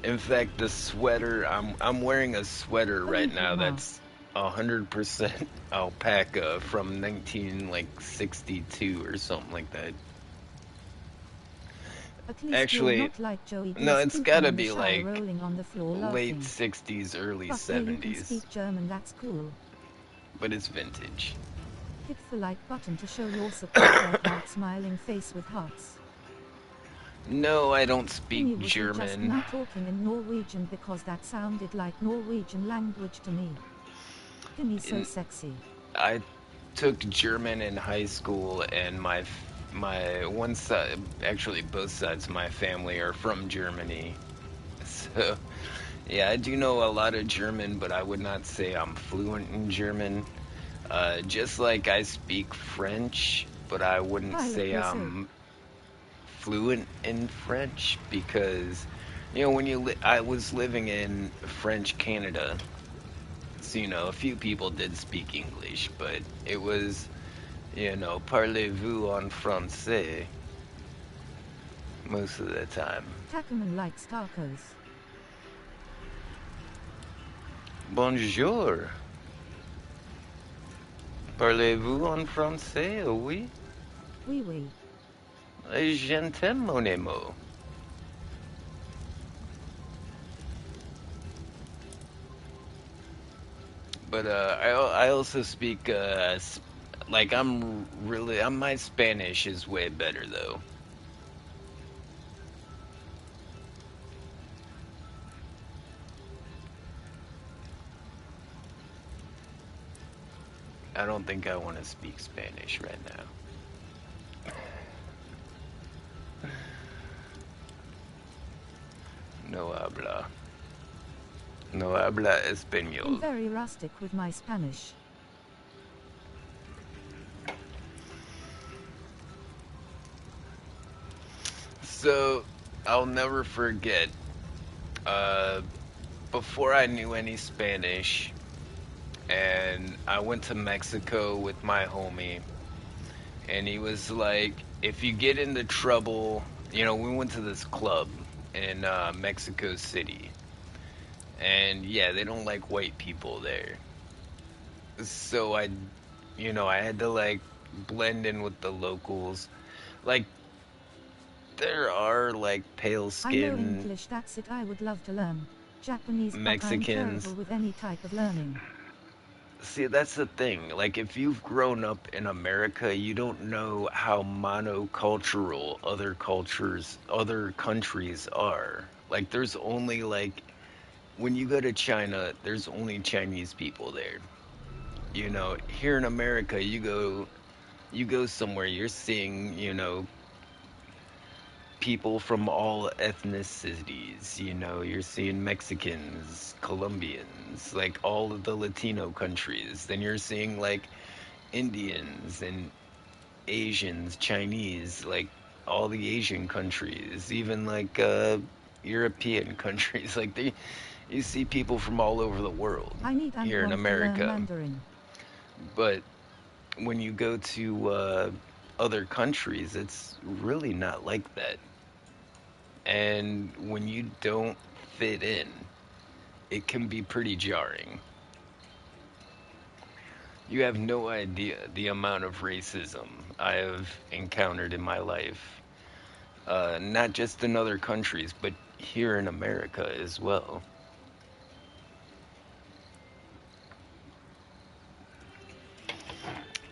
Speaker 2: In fact, the sweater, I'm wearing a sweater right now that's 100% alpaca from 1962 or something like that. Actually, no, it's gotta be like late 60s, early 70s.
Speaker 1: You can speak German, that's cool.
Speaker 2: But it's vintage.
Speaker 1: Hit the like button to show your support. That smiling face with hearts.
Speaker 2: No, I don't speak
Speaker 1: German. Just not talking in Norwegian because that sounded like Norwegian language to me. Kimmy so sexy.
Speaker 2: I took German in high school, and my one side, actually both sides of my family are from Germany. So, yeah, I do know a lot of German, but I would not say I'm fluent in German. Just like I speak French, but I wouldn't say I'm fluent in French because, when I was living in French Canada, so, a few people did speak English, but it was, parlez-vous en français most of the time.
Speaker 1: Tackman likes tacos.
Speaker 2: Bonjour. Parlez-vous en français? Oui.
Speaker 1: Oui, oui.
Speaker 2: J'entends mon émo. But I also speak like my Spanish is way better though. I don't think I want to speak Spanish right now. No habla. No habla
Speaker 1: I'm
Speaker 2: español.
Speaker 1: very rustic with my Spanish.
Speaker 2: So I'll never forget. Uh, Before I knew any Spanish, and I went to Mexico with my homie, and he was like, "If you get into trouble, we went to this club in Mexico City, and yeah, they don't like white people there. So I had to like blend in with the locals. Like there are like pale
Speaker 1: I know
Speaker 2: skin
Speaker 1: English, that's it. I would love to learn Japanese, but I'm terrible
Speaker 2: Mexicans.
Speaker 1: with any type of learning.
Speaker 2: See, that's the thing. Like if you've grown up in America, you don't know how monocultural other countries are. Like there's only like when you go to China, there's only Chinese people there. Here in America, you go somewhere, you're seeing, people from all ethnicities. You're seeing Mexicans, Colombians, like all of the Latino countries. Then you're seeing like Indians and Asians, Chinese, like all the Asian countries, even like European countries. Like you see people from all over the world
Speaker 1: I need and
Speaker 2: here in
Speaker 1: want to learn
Speaker 2: America.
Speaker 1: Mandarin.
Speaker 2: But when you go to other countries, it's really not like that. And when you don't fit in, it can be pretty jarring. You have no idea the amount of racism I have encountered in my life, not just in other countries, but here in America as well.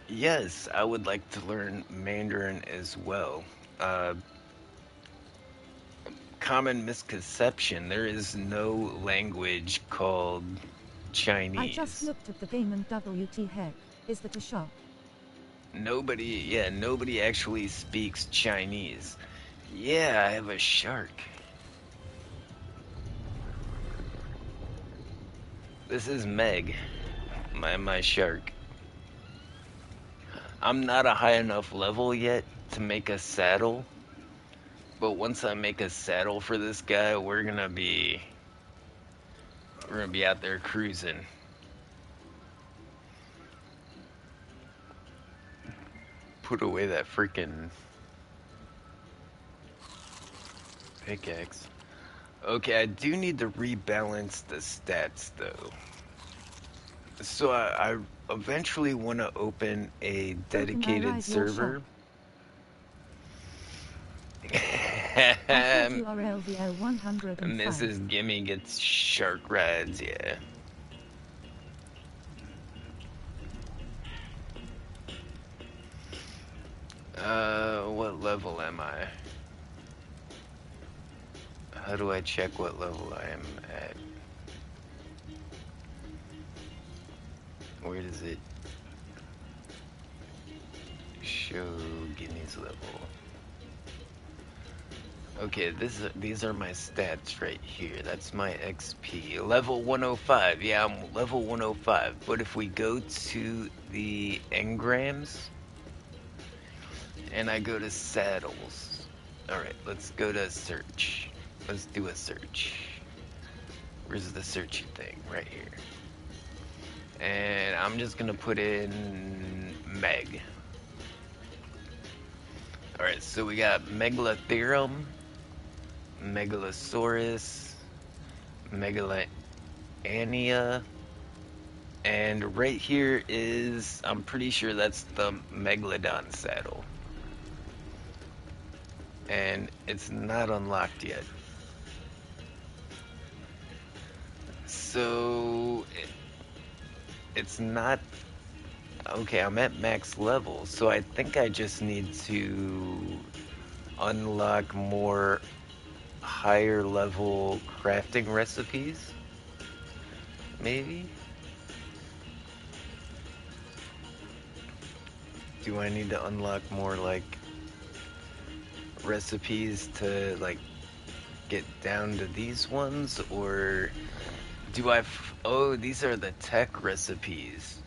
Speaker 2: Yes, I would like to learn Mandarin as well. Uh, Common misconception, there is no language called
Speaker 1: I just
Speaker 2: Chinese.
Speaker 1: looked at the game and WT heck, is that a shop?
Speaker 2: Nobody actually speaks Chinese. Yeah, I have a shark. This is Meg, my shark. I'm not a high enough level yet to make a saddle, but once I make a saddle for this guy, we're gonna be out there cruising. Put away that freaking pickaxe. Okay, I do need to rebalance the stats though. So I eventually want to open a
Speaker 1: So can I
Speaker 2: dedicated
Speaker 1: ride your shop?
Speaker 2: server.
Speaker 1: I thought you are LVL 105.
Speaker 2: Mrs. Gimme gets shark rides, yeah. What level am I? How do I check what level I am at? Where does it show Gimmy's level? Okay, these are my stats right here. That's my XP. Level 105. Yeah, I'm level 105. But if we go to the engrams and I go to saddles. Alright, let's go to search. Let's do a search. Where's the searchy thing? Right here. And I'm just gonna put in Meg. Alright, so we got Megalotherium, Megalosaurus, Megalania, And right here is, I'm pretty sure that's the Megalodon saddle. And it's not unlocked yet. So it's not okay. I'm at max level, so I think I just need to unlock more higher level crafting recipes, maybe? Do I need to unlock more like recipes to like get down to these ones, or do oh, these are the tech recipes.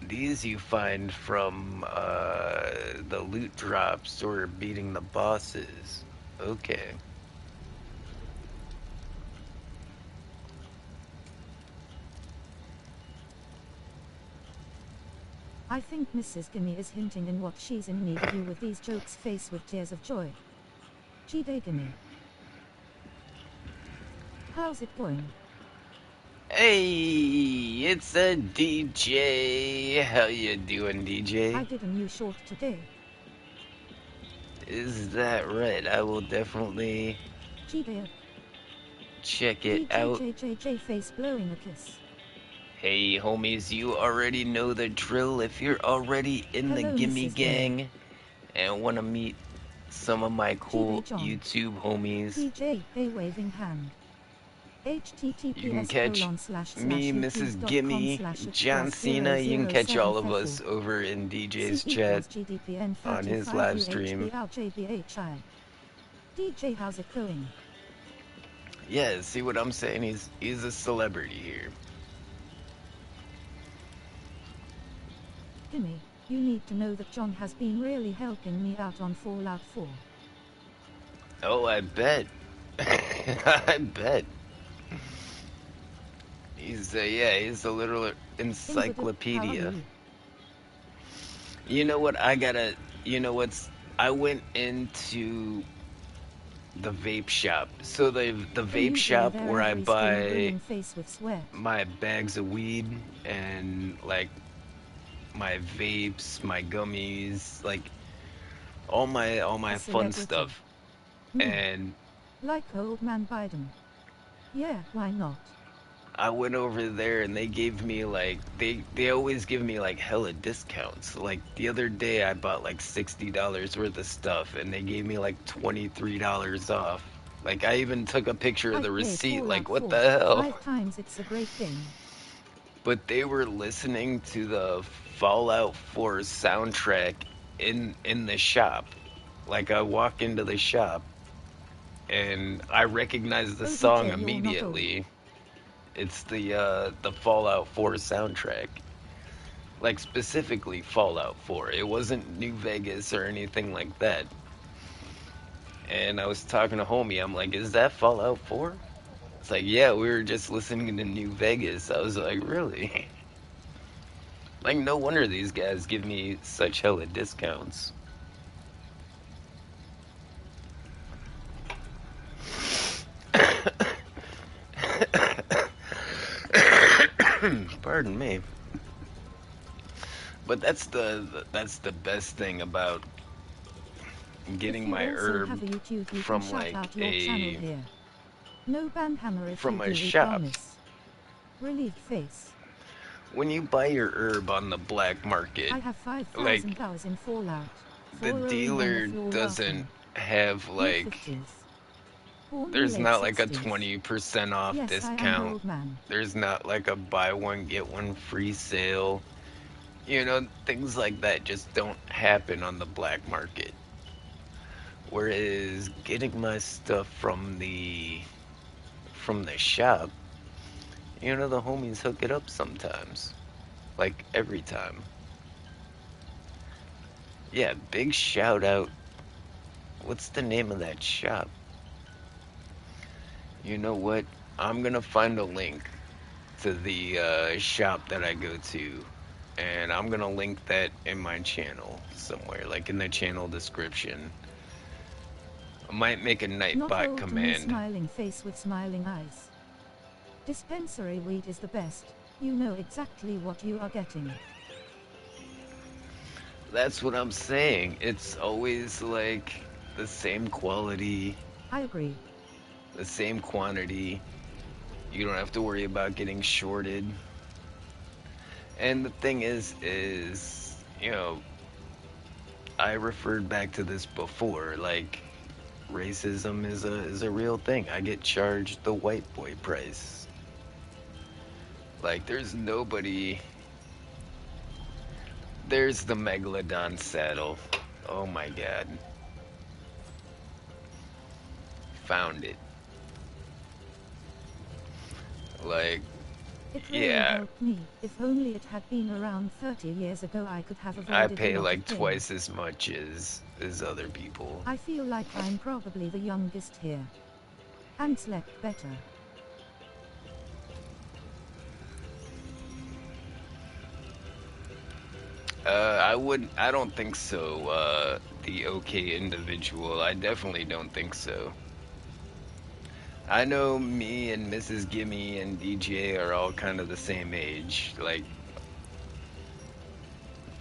Speaker 2: These you find from the loot drops or beating the bosses. Okay.
Speaker 1: I think Mrs. Gimme is hinting in what she's in need of you with these jokes face with tears of joy. G'day Gimme. How's it going?
Speaker 2: Hey, it's a DJ. How you doing,
Speaker 1: I
Speaker 2: DJ?
Speaker 1: did a new short today.
Speaker 2: Is that right? I will definitely
Speaker 1: G'day.
Speaker 2: check it out.
Speaker 1: DJ face blowing a kiss.
Speaker 2: Hey, homies, you already know the drill. If you're already in the
Speaker 1: Hello,
Speaker 2: Gimme
Speaker 1: Mrs. Gimme.
Speaker 2: gang and want to meet some of my cool
Speaker 1: G'day John.
Speaker 2: YouTube homies,
Speaker 1: DJ, a waving hand.
Speaker 2: you can
Speaker 1: https
Speaker 2: catch me, Mrs. Gimme, John Cena. You can catch all of us over in DJ's chat on his live stream.
Speaker 1: DJ, how's it going?
Speaker 2: Yeah, see what I'm saying? He's a celebrity here.
Speaker 1: Gimme, you need to know that John has been really helping me out on Fallout 4.
Speaker 2: Oh, I bet. I bet. He's a little encyclopedia. You know what? I went into the vape shop. So the vape shop where I buy my bags of weed and like my vapes, my gummies, like all my fun stuff. And
Speaker 1: like old man Biden. Yeah, why not?
Speaker 2: I went over there and they gave me like they always give me like hella discounts. Like the other day I bought like $60 worth of stuff and they gave me like $23 off. Like I even took a picture of the receipt. Like what the hell?
Speaker 1: 5 times it's a great thing.
Speaker 2: But they were listening to the Fallout 4 soundtrack in the shop. Like I walk into the shop and I recognize the song immediately. It's the Fallout 4 soundtrack. Like specifically Fallout 4. It wasn't New Vegas or anything like that. And I was talking to homie, I'm like, is that Fallout 4? It's like, yeah, we were just listening to New Vegas. I was like, really? Like, no wonder these guys give me such hella discounts. Pardon me. But that's the best thing about getting my herb from like from a shop.
Speaker 1: Relieved face.
Speaker 2: When you buy your herb on the black market,
Speaker 1: I have 5,000
Speaker 2: like
Speaker 1: hours in Fallout.
Speaker 2: the dealer doesn't have like there's not like a 20% off discount. There's not like a buy one get one free sale. You know, things like that just don't happen on the black market. Whereas getting my stuff from the shop, you know, the homies hook it up sometimes. Like every time. Yeah, big shout out. What's the name of that shop? You know what? I'm gonna find a link to the shop that I go to, and I'm gonna link that in my channel somewhere, like in the channel description. I might make a Nightbot command.
Speaker 1: Smiling face with smiling eyes. Dispensary weed is the best. You know exactly what you are getting.
Speaker 2: That's what I'm saying. It's always like the same quality,
Speaker 1: I agree.
Speaker 2: the same quantity. You don't have to worry about getting shorted. And the thing is, I referred back to this before. Like, racism is a real thing. I get charged the white boy price. Like, there's nobody. There's the Megalodon saddle. Oh my god. Found it. Like,
Speaker 1: It really
Speaker 2: yeah,
Speaker 1: helped me. If only it had been around 30 years ago, I could have
Speaker 2: I
Speaker 1: avoided a
Speaker 2: pay
Speaker 1: lot
Speaker 2: like
Speaker 1: of pain.
Speaker 2: twice as much as other people.
Speaker 1: I feel like I'm probably the youngest here. And slept better.
Speaker 2: I don't think so, the okay individual. I definitely don't think so. I know me and Mrs. Gimme and DJ are all kind of the same age, like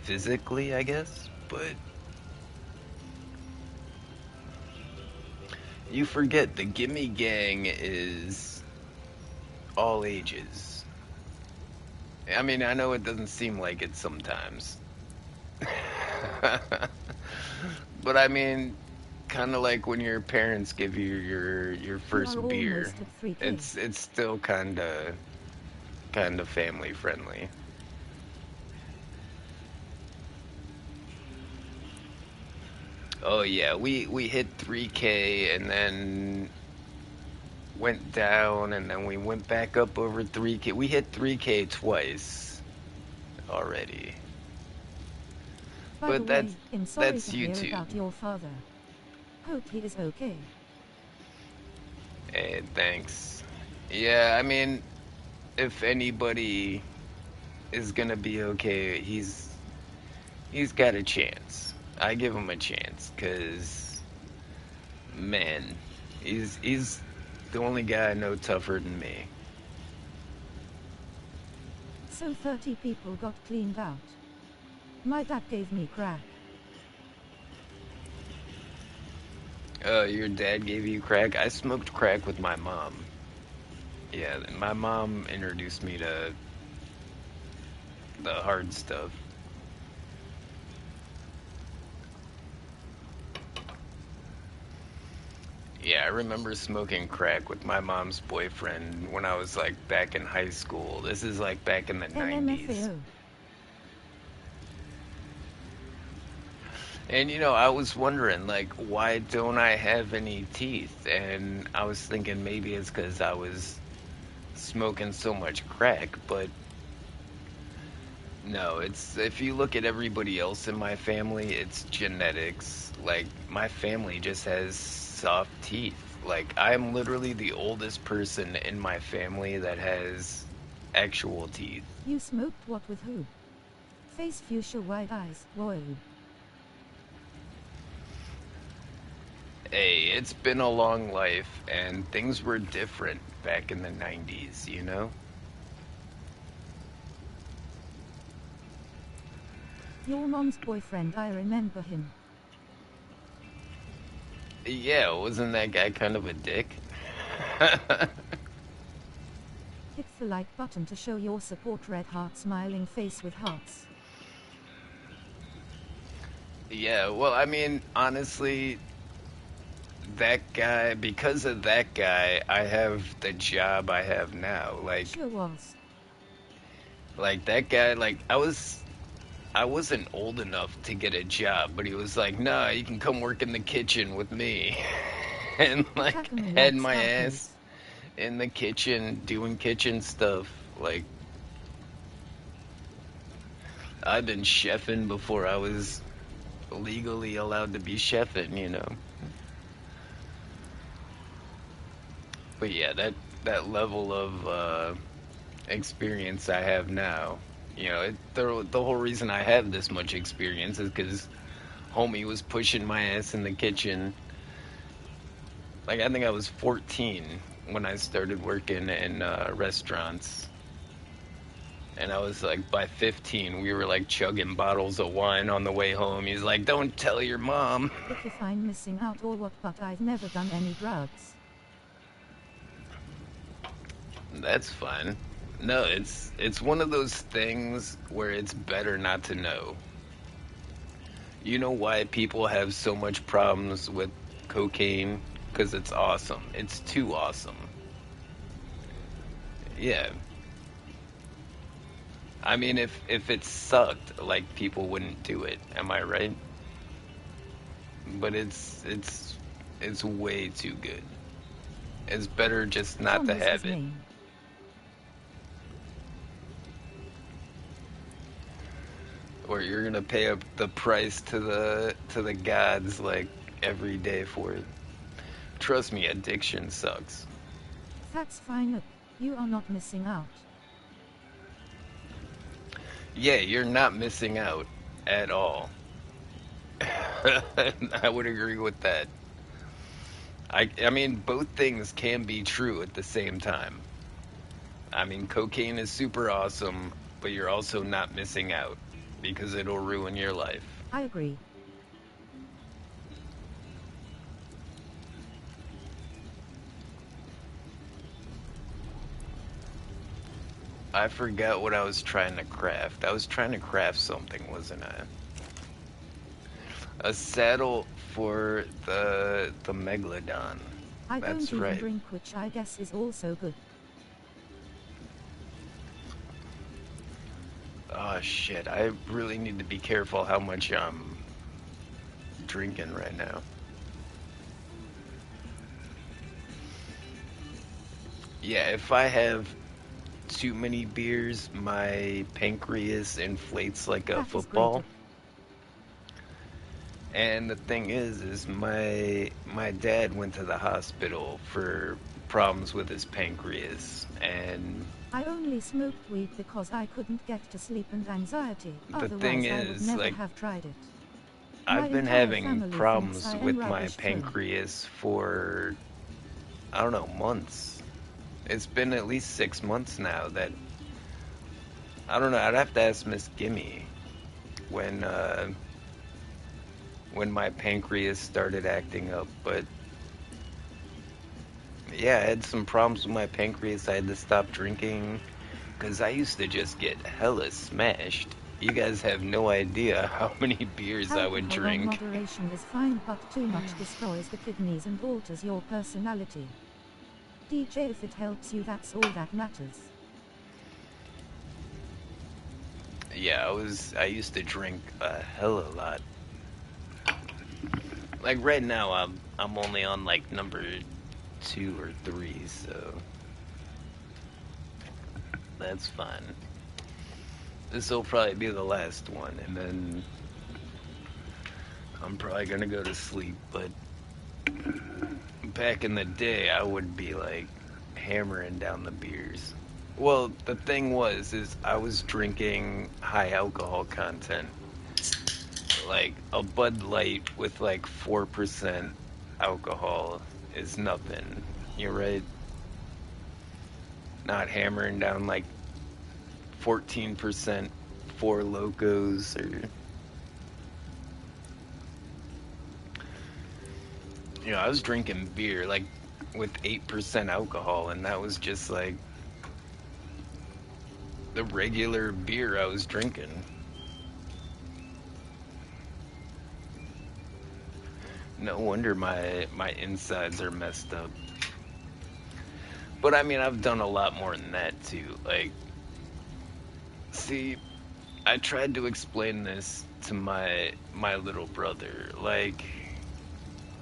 Speaker 2: physically, I guess, but you forget the Gimme Gang is all ages. I mean, I know it doesn't seem like it sometimes. But I mean, kind of like when your parents give you your
Speaker 1: You are
Speaker 2: first beer.
Speaker 1: almost at 3K.
Speaker 2: It's still kind of family friendly. Oh yeah, we hit 3K and then went down and then we went back up over 3K. We hit 3K twice already.
Speaker 1: By the
Speaker 2: But
Speaker 1: way, I'm sorry
Speaker 2: that's
Speaker 1: to hear
Speaker 2: YouTube.
Speaker 1: about your father. Hope he is okay.
Speaker 2: Hey, thanks. Yeah, I mean, if anybody is gonna be okay, he's got a chance. I give him a chance, 'cause man, he's the only guy I know tougher than me.
Speaker 1: So 30 people got cleaned out. My dad gave me crack.
Speaker 2: Your dad gave you crack? I smoked crack with my mom. Yeah, my mom introduced me to the hard stuff. Yeah, I remember smoking crack with my mom's boyfriend when I was like back in high school. This is like back in the 90s.
Speaker 1: LMFAO.
Speaker 2: And I was wondering, like, why don't I have any teeth? And I was thinking maybe it's because I was smoking so much crack, but no, it's if you look at everybody else in my family, it's genetics. Like, my family just has soft teeth. Like, I'm literally the oldest person in my family that has actual teeth.
Speaker 1: You smoked what with who? Face fuchsia wide eyes, whoa.
Speaker 2: Hey, it's been a long life, and things were different back in the 90s, you know?
Speaker 1: Your mom's boyfriend, I remember him.
Speaker 2: Yeah, wasn't that guy kind of a dick?
Speaker 1: Hit the like button to show your support. Red heart smiling face with hearts.
Speaker 2: Yeah, well, I mean, honestly, that guy, because of that guy, I have the job I have now.
Speaker 1: Sure was.
Speaker 2: Like that guy, like I wasn't old enough to get a job, but he was like, "Nah, you can come work in the kitchen with me," and like
Speaker 1: Takumi
Speaker 2: had
Speaker 1: likes
Speaker 2: my
Speaker 1: tacos.
Speaker 2: ass in the kitchen doing kitchen stuff. Like, I've been chefing before I was legally allowed to be chefing. But yeah, that level of experience I have now. The whole reason I have this much experience is because homie was pushing my ass in the kitchen. Like, I think I was 14 when I started working in restaurants. And I was like, by 15, we were like chugging bottles of wine on the way home. He's like, don't tell your mom.
Speaker 1: Look if I'm missing out or what, but I've never done any drugs.
Speaker 2: That's fine. No, it's one of those things where it's better not to know. You know why people have so much problems with cocaine? Because it's awesome. It's too awesome. Yeah. I mean, if it sucked, like people wouldn't do it. Am I right? But it's way too good. It's better just not
Speaker 1: John
Speaker 2: to
Speaker 1: was
Speaker 2: have
Speaker 1: his
Speaker 2: it.
Speaker 1: name.
Speaker 2: Or you're gonna pay up the price to the gods like every day for it. Trust me, addiction sucks.
Speaker 1: That's fine. Look, you are not missing out.
Speaker 2: Yeah, you're not missing out at all. I would agree with that. I mean, both things can be true at the same time. I mean, cocaine is super awesome, but you're also not missing out because it'll ruin your life.
Speaker 1: I agree.
Speaker 2: I forgot what I was trying to craft. I was trying to craft something, wasn't I? A saddle for the megalodon.
Speaker 1: I don't
Speaker 2: That's
Speaker 1: even
Speaker 2: right.
Speaker 1: drink, which I guess is also good.
Speaker 2: Oh shit, I really need to be careful how much I'm drinking right now. Yeah, if I have too many beers, my pancreas inflates like a
Speaker 1: That is great.
Speaker 2: football. And the thing is my dad went to the hospital for problems with his pancreas, and
Speaker 1: I only smoked weed because I couldn't get to sleep and anxiety.
Speaker 2: the thing
Speaker 1: Otherwise, I would
Speaker 2: is,
Speaker 1: never
Speaker 2: like,
Speaker 1: have tried it. My
Speaker 2: I've been
Speaker 1: entire
Speaker 2: having
Speaker 1: family thinks
Speaker 2: problems
Speaker 1: I am
Speaker 2: with my
Speaker 1: rubbish too.
Speaker 2: pancreas for, I don't know, months. It's been at least 6 months now that, I don't know, I'd have to ask Miss Gimme when my pancreas started acting up, but yeah, I had some problems with my pancreas. I had to stop drinking because I used to just get hella smashed. You guys have no idea how many beers I would
Speaker 1: Alcohol in
Speaker 2: drink.
Speaker 1: moderation is fine, but too much destroys the kidneys and alters your personality. DJ, if it helps you, that's all that matters.
Speaker 2: Yeah, I used to drink a hell of a lot. Like right now, I'm only on like number 2 or 3, so that's fine. This will probably be the last one, and then I'm probably gonna go to sleep. But back in the day, I would be like hammering down the beers. Well, the thing is I was drinking high alcohol content. Like a Bud Light with like 4% alcohol is nothing. You're right. Not hammering down like 14% Four Locos or, I was drinking beer like with 8% alcohol, and that was just like the regular beer I was drinking. No wonder my insides are messed up. But I mean, I've done a lot more than that too. Like, see, I tried to explain this to my little brother. Like,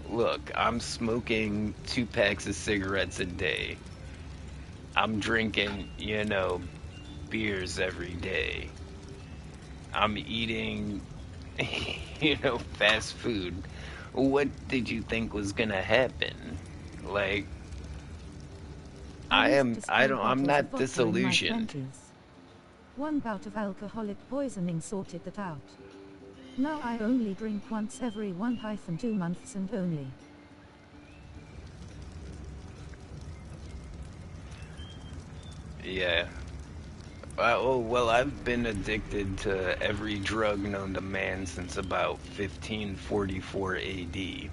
Speaker 2: look, I'm smoking 2 packs of cigarettes a day. I'm drinking, beers every day. I'm eating, fast food. What did you think was gonna happen? Like,
Speaker 1: I used to spill
Speaker 2: I'm
Speaker 1: bottles of
Speaker 2: not
Speaker 1: vodka in my
Speaker 2: disillusioned.
Speaker 1: 20s. One bout of alcoholic poisoning sorted that out. Now I only drink once every 1-2 months and only.
Speaker 2: Yeah. Oh, well, I've been addicted to every drug known to man since about 1544 AD.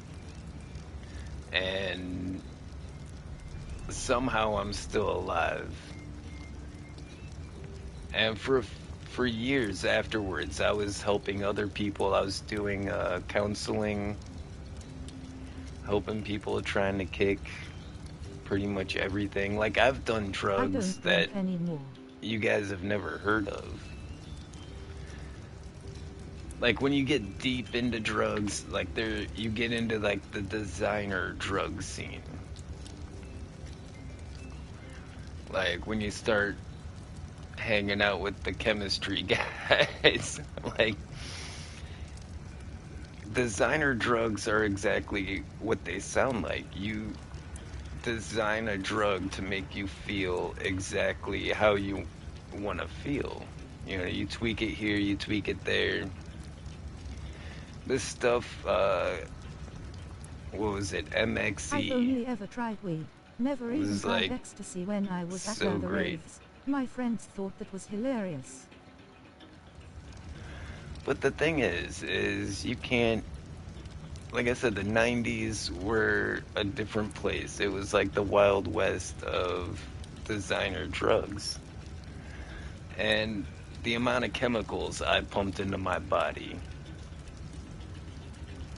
Speaker 2: And somehow I'm still alive. And for years afterwards, I was helping other people. I was doing counseling, helping people trying to kick pretty much everything. Like, I've done
Speaker 1: I
Speaker 2: drugs
Speaker 1: don't
Speaker 2: that
Speaker 1: drink anymore.
Speaker 2: you guys have never heard of. Like, when you get deep into drugs, like, you get into, like, the designer drug scene. Like, when you start hanging out with the chemistry guys, like, designer drugs are exactly what they sound like. You design a drug to make you feel exactly how you want to feel. You know, you tweak it here, you tweak it there. This stuff, what was it,
Speaker 1: I've
Speaker 2: MXC,
Speaker 1: only ever tried weed. Never even
Speaker 2: was
Speaker 1: tried
Speaker 2: like
Speaker 1: ecstasy when I was at
Speaker 2: so
Speaker 1: other
Speaker 2: great.
Speaker 1: raves. My friends thought that was hilarious.
Speaker 2: But the thing is you can't, like I said, the 90s were a different place. It was like the Wild West of designer drugs. And the amount of chemicals I pumped into my body,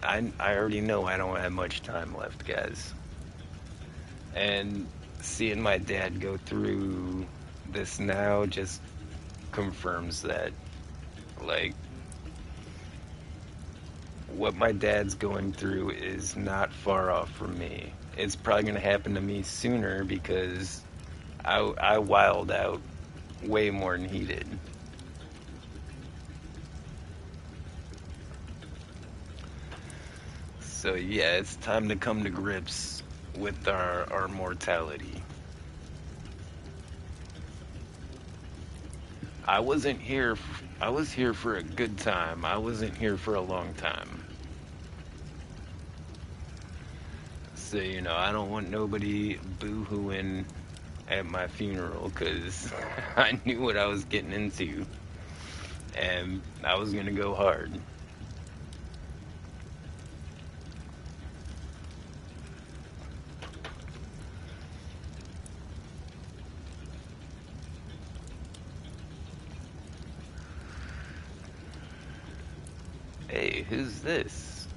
Speaker 2: I already know I don't have much time left, guys. And seeing my dad go through this now just confirms that. Like, what my dad's going through is not far off from me. It's probably going to happen to me sooner because I wild out way more than he did. So yeah, it's time to come to grips with our mortality. I was here for a good time. I wasn't here for a long time. So, you know, I don't want nobody boo-hooing at my funeral because I knew what I was getting into and I was going to go hard. Hey, who's this?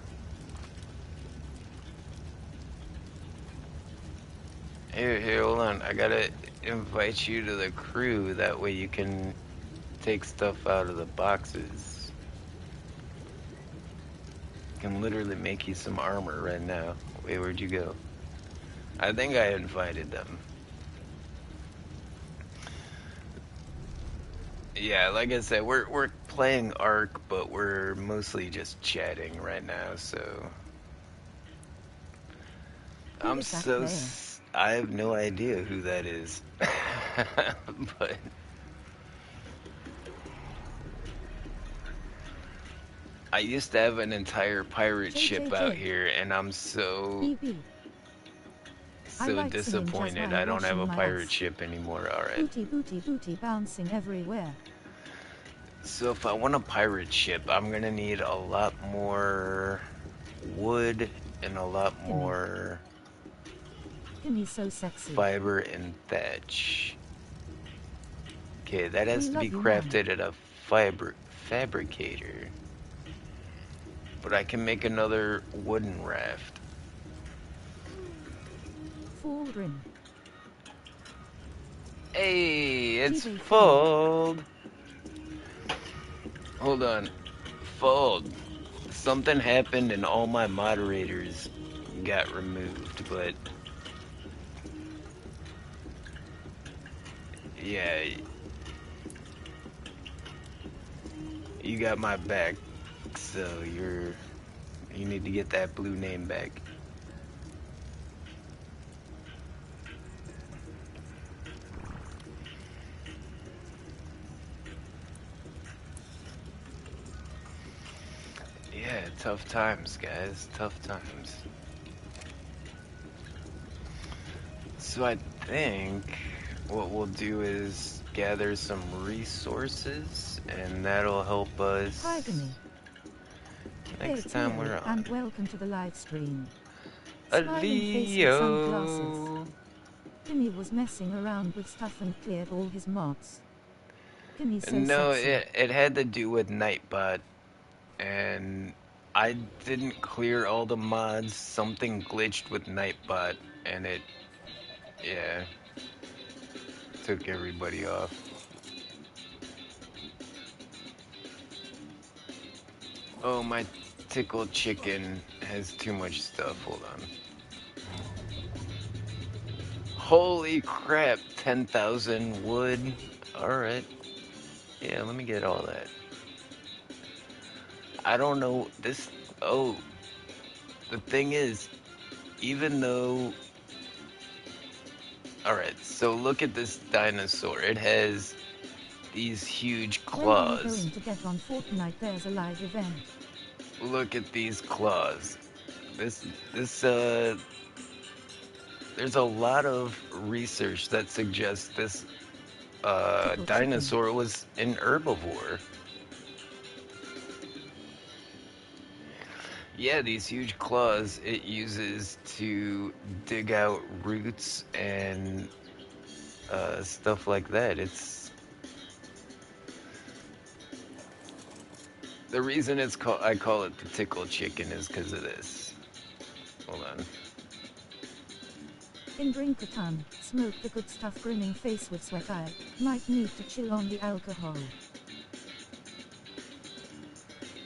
Speaker 2: Here, hold on. I gotta invite you to the crew. That way you can take stuff out of the boxes. I can literally make you some armor right now. Wait, where'd you go? I think I invited them. Yeah, like I said, we're playing Ark, but we're mostly just chatting right now, so
Speaker 1: Who is that player?
Speaker 2: I have no idea who that is. But I used to have an entire pirate ship out
Speaker 1: JJJ.
Speaker 2: here, and I'm
Speaker 1: BB. I
Speaker 2: so
Speaker 1: like singing jazz
Speaker 2: disappointed
Speaker 1: while
Speaker 2: I don't have
Speaker 1: washing
Speaker 2: a
Speaker 1: my
Speaker 2: pirate
Speaker 1: ass.
Speaker 2: ship anymore. Alright.
Speaker 1: Booty booty booty bouncing everywhere.
Speaker 2: So if I want a pirate ship, I'm gonna need a lot more wood and a lot
Speaker 1: Gimme.
Speaker 2: more
Speaker 1: Gimme so sexy.
Speaker 2: fiber and thatch. Okay, that has
Speaker 1: We
Speaker 2: to be
Speaker 1: love you, man.
Speaker 2: crafted at a fabricator. But I can make another wooden raft.
Speaker 1: Faldrin.
Speaker 2: Hey, it's
Speaker 1: TV
Speaker 2: Fold. Hold on. Fold. Something happened and all my moderators got removed, but yeah, you got my back, so you need to get that blue name back. Yeah, tough times, guys, tough times. So I think what we'll do is gather some resources, and that'll help
Speaker 1: Hi,
Speaker 2: us
Speaker 1: Gimme. Hey,
Speaker 2: next
Speaker 1: it's
Speaker 2: time
Speaker 1: Leo,
Speaker 2: we're
Speaker 1: and
Speaker 2: on.
Speaker 1: welcome to the live stream.
Speaker 2: A
Speaker 1: Smiling face with sunglasses.
Speaker 2: Leo.
Speaker 1: Gimme was messing around with stuff and cleared all his mods. Gimme so
Speaker 2: No,
Speaker 1: sexy.
Speaker 2: it had to do with Nightbot, and I didn't clear all the mods. Something glitched with Nightbot, and it, yeah, took everybody off. Oh, my tickled chicken has too much stuff. Hold on. Holy crap, 10,000 wood. Alright. Yeah, let me get all that. I don't know. This. Oh, the thing is, even though. Alright, so look at this dinosaur. It has these huge
Speaker 1: When are you
Speaker 2: claws.
Speaker 1: going to get on Fortnite? There's a live event.
Speaker 2: Look at these claws. This, this, there's a lot of research that suggests this,
Speaker 1: Tickle chicken.
Speaker 2: dinosaur was an herbivore. Yeah, these huge claws it uses to dig out roots and stuff like that. It's the reason it's called. I call it the tickle chicken is because of this. Hold on.
Speaker 1: In Brinkerton, smoke the good stuff, grinning face with sweat eye. Might need to chill on the alcohol.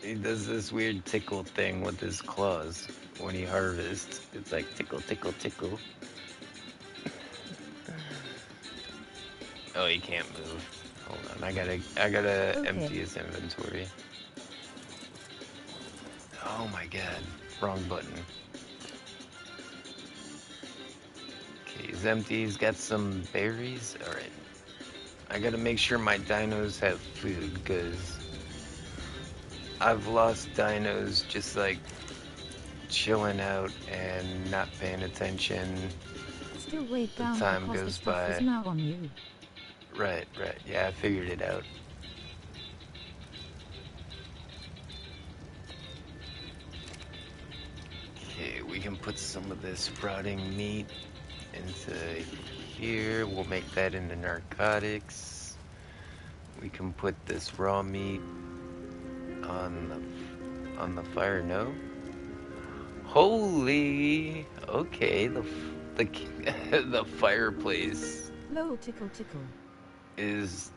Speaker 2: He does this weird tickle thing with his claws when he harvests. It's like tickle, tickle, tickle. Oh, he can't move. Hold on. I gotta
Speaker 1: Okay.
Speaker 2: empty his inventory. Oh my god. Wrong button. Okay, he's empty. He's got some berries. Alright. I gotta make sure my dinos have food, because I've lost dinos just like chilling out and not paying attention.
Speaker 1: Still weighed
Speaker 2: The
Speaker 1: down
Speaker 2: time
Speaker 1: because the
Speaker 2: goes
Speaker 1: stuff is
Speaker 2: by.
Speaker 1: now on you.
Speaker 2: Right, right. Yeah, I figured it out. Okay, we can put some of this rotting meat into here. We'll make that into narcotics. We can put this raw meat on the fire. No. Holy. Okay, the the fireplace
Speaker 1: Low tickle tickle.
Speaker 2: is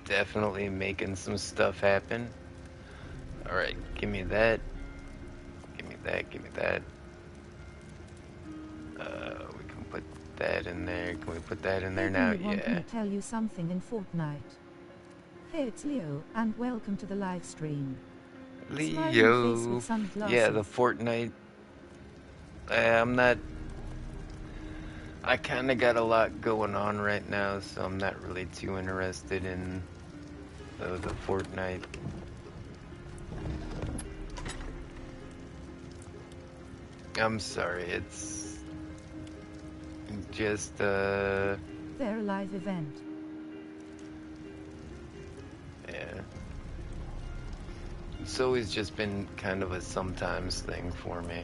Speaker 2: definitely making some stuff happen. All right, give me that. Give me that. Give me that. We can put that in there. Can we put that in there
Speaker 1: Hey,
Speaker 2: now?
Speaker 1: Gimme, want
Speaker 2: Yeah.
Speaker 1: me tell you something in Fortnite? Hey, it's Leo, and welcome to the live stream. Smiling face with
Speaker 2: Leo. Yeah, the
Speaker 1: sunglasses.
Speaker 2: Fortnite. I'm not. I kind of got a lot going on right now, so I'm not really too interested in the Fortnite. I'm sorry, it's just,
Speaker 1: They're a live event.
Speaker 2: yeah. It's always just been kind of a sometimes thing for me.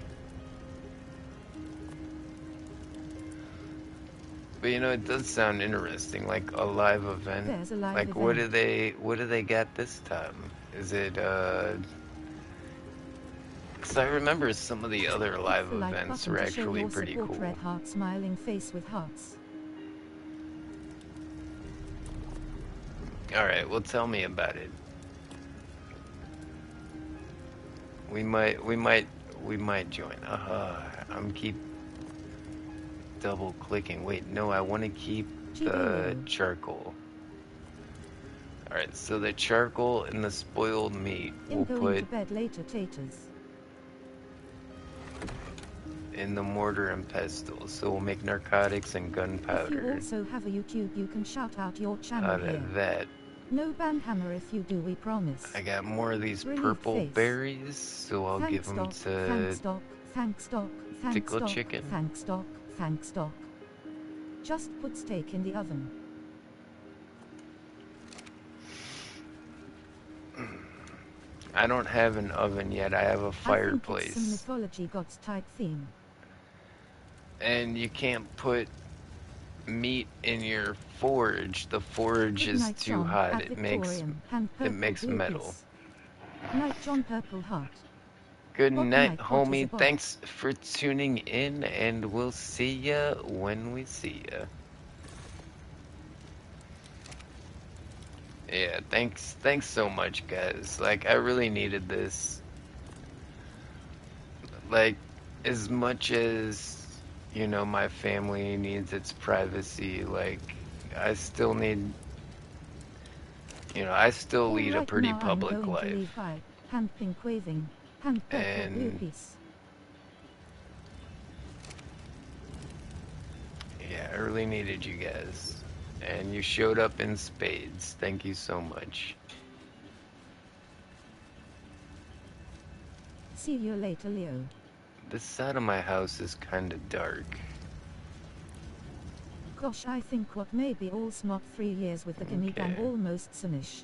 Speaker 2: But you know, it does sound interesting, like a live event.
Speaker 1: There's a live
Speaker 2: Like,
Speaker 1: event.
Speaker 2: what do they got this time? Is it, because I remember some of the other live
Speaker 1: Click the like
Speaker 2: events
Speaker 1: button
Speaker 2: were
Speaker 1: to show
Speaker 2: actually
Speaker 1: your
Speaker 2: pretty
Speaker 1: support.
Speaker 2: cool.
Speaker 1: Red heart smiling face with hearts.
Speaker 2: Alright, well tell me about it. We might join. I'm keep double clicking. Wait, no, I want to keep the
Speaker 1: GB
Speaker 2: charcoal. Alright, so the charcoal and the spoiled meat
Speaker 1: In
Speaker 2: we'll
Speaker 1: going
Speaker 2: put
Speaker 1: to bed later, taters.
Speaker 2: in the mortar and pestle. So we'll make narcotics and
Speaker 1: If you
Speaker 2: gunpowder
Speaker 1: also have a YouTube, you can shout out your channel
Speaker 2: out
Speaker 1: here.
Speaker 2: of that.
Speaker 1: No banhammer if you do, we promise.
Speaker 2: I got more of these
Speaker 1: Relieved
Speaker 2: purple
Speaker 1: face.
Speaker 2: berries, so I'll give
Speaker 1: Thanks
Speaker 2: them
Speaker 1: doc, thanks
Speaker 2: to
Speaker 1: doc, thanks doc, thanks
Speaker 2: tickle
Speaker 1: doc,
Speaker 2: chicken.
Speaker 1: thanks doc, thanks doc. Just put steak in the oven.
Speaker 2: I don't have an oven yet. I have a
Speaker 1: I think it's
Speaker 2: fireplace.
Speaker 1: some mythology gods type theme.
Speaker 2: And you can't put meat in your forge. The forge
Speaker 1: Good
Speaker 2: is
Speaker 1: night,
Speaker 2: too
Speaker 1: John,
Speaker 2: hot.
Speaker 1: at
Speaker 2: It makes
Speaker 1: Victorian, hand purple blue
Speaker 2: metal.
Speaker 1: piece. Night, John, purple heart.
Speaker 2: Good
Speaker 1: Bot
Speaker 2: night,
Speaker 1: night, bot is a
Speaker 2: homie.
Speaker 1: bot.
Speaker 2: Thanks for tuning in, and we'll see ya when we see ya. Yeah, thanks so much, guys. Like, I really needed this. Like, as much as, you know, my family needs its privacy, like, I still need, you know, I still
Speaker 1: All
Speaker 2: lead a
Speaker 1: right,
Speaker 2: pretty
Speaker 1: now I'm
Speaker 2: public
Speaker 1: going to leave
Speaker 2: life.
Speaker 1: by. Hand pink waving. Hand purple blue
Speaker 2: And,
Speaker 1: piece.
Speaker 2: yeah, I really needed you guys. And you showed up in spades. Thank you so much.
Speaker 1: See you later, Leo.
Speaker 2: This side of my house is kind of dark.
Speaker 1: Gosh, I think what maybe all's not 3 years with the Gimme
Speaker 2: Okay.
Speaker 1: Gang almost finish.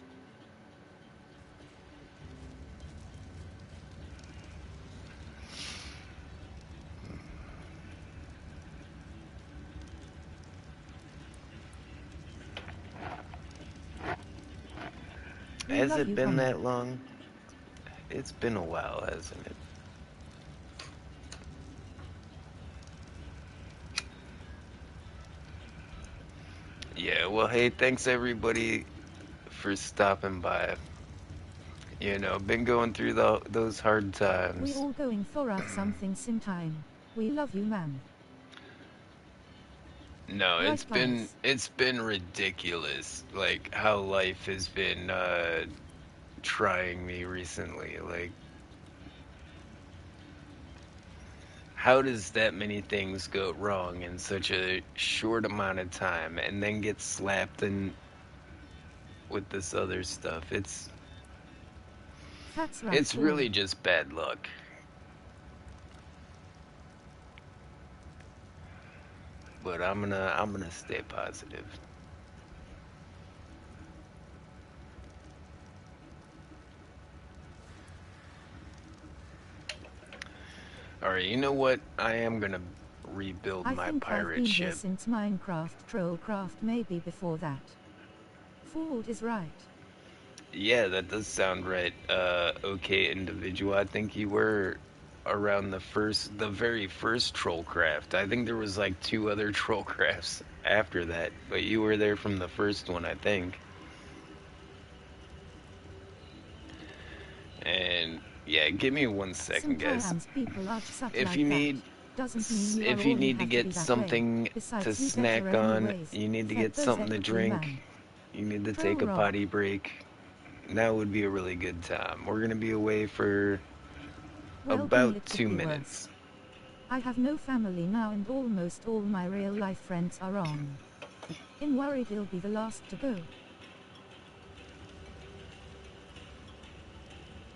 Speaker 1: We
Speaker 2: Has
Speaker 1: love
Speaker 2: it
Speaker 1: you,
Speaker 2: been
Speaker 1: Connie.
Speaker 2: that long? It's been a while, hasn't it? Yeah, well, hey, thanks everybody for stopping by. You know, been going through those hard
Speaker 1: We
Speaker 2: times.
Speaker 1: all going for us something sometime. We love you, man.
Speaker 2: No,
Speaker 1: Right, guys.
Speaker 2: it's been ridiculous, like how life has been trying me recently. Like, how does that many things go wrong in such a short amount of time and then get slapped in with this other stuff?
Speaker 1: That's right,
Speaker 2: It's
Speaker 1: Paul.
Speaker 2: really just bad luck. But I'm gonna stay positive. All right, you know what? I am gonna rebuild
Speaker 1: I
Speaker 2: my
Speaker 1: think I've
Speaker 2: pirate
Speaker 1: been here
Speaker 2: ship.
Speaker 1: since Minecraft, Trollcraft, maybe before that. Ford is right.
Speaker 2: Yeah, that does sound right. Okay, individual. I think you were around the very first Trollcraft. I think there was like 2 other Trollcrafts after that, but you were there from the first one, I think. And yeah, give me 1 second, guys.
Speaker 1: Sometimes people are just
Speaker 2: If
Speaker 1: like
Speaker 2: you
Speaker 1: that.
Speaker 2: need
Speaker 1: Doesn't mean you are
Speaker 2: if you
Speaker 1: only
Speaker 2: need to
Speaker 1: have to be
Speaker 2: get
Speaker 1: that way.
Speaker 2: something to
Speaker 1: Besides, you
Speaker 2: snack
Speaker 1: better
Speaker 2: on,
Speaker 1: anyways.
Speaker 2: you need to
Speaker 1: Fed
Speaker 2: get
Speaker 1: those
Speaker 2: something to
Speaker 1: equity,
Speaker 2: drink,
Speaker 1: man.
Speaker 2: you need to
Speaker 1: Pro
Speaker 2: take a
Speaker 1: rock.
Speaker 2: potty break. Now would be a really good time. We're gonna be away for
Speaker 1: Well,
Speaker 2: about
Speaker 1: Gimme, it could
Speaker 2: 2
Speaker 1: be
Speaker 2: minutes.
Speaker 1: worse. I have no family now and almost all my real life friends are on. In worried he'll be the last to go.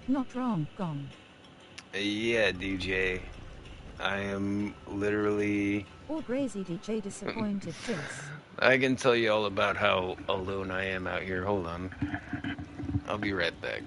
Speaker 1: Not wrong, gone.
Speaker 2: Yeah, DJ. I am literally.
Speaker 1: Or crazy DJ disappointed face.
Speaker 2: I can tell you all about how alone I am out here. Hold on. I'll be right back.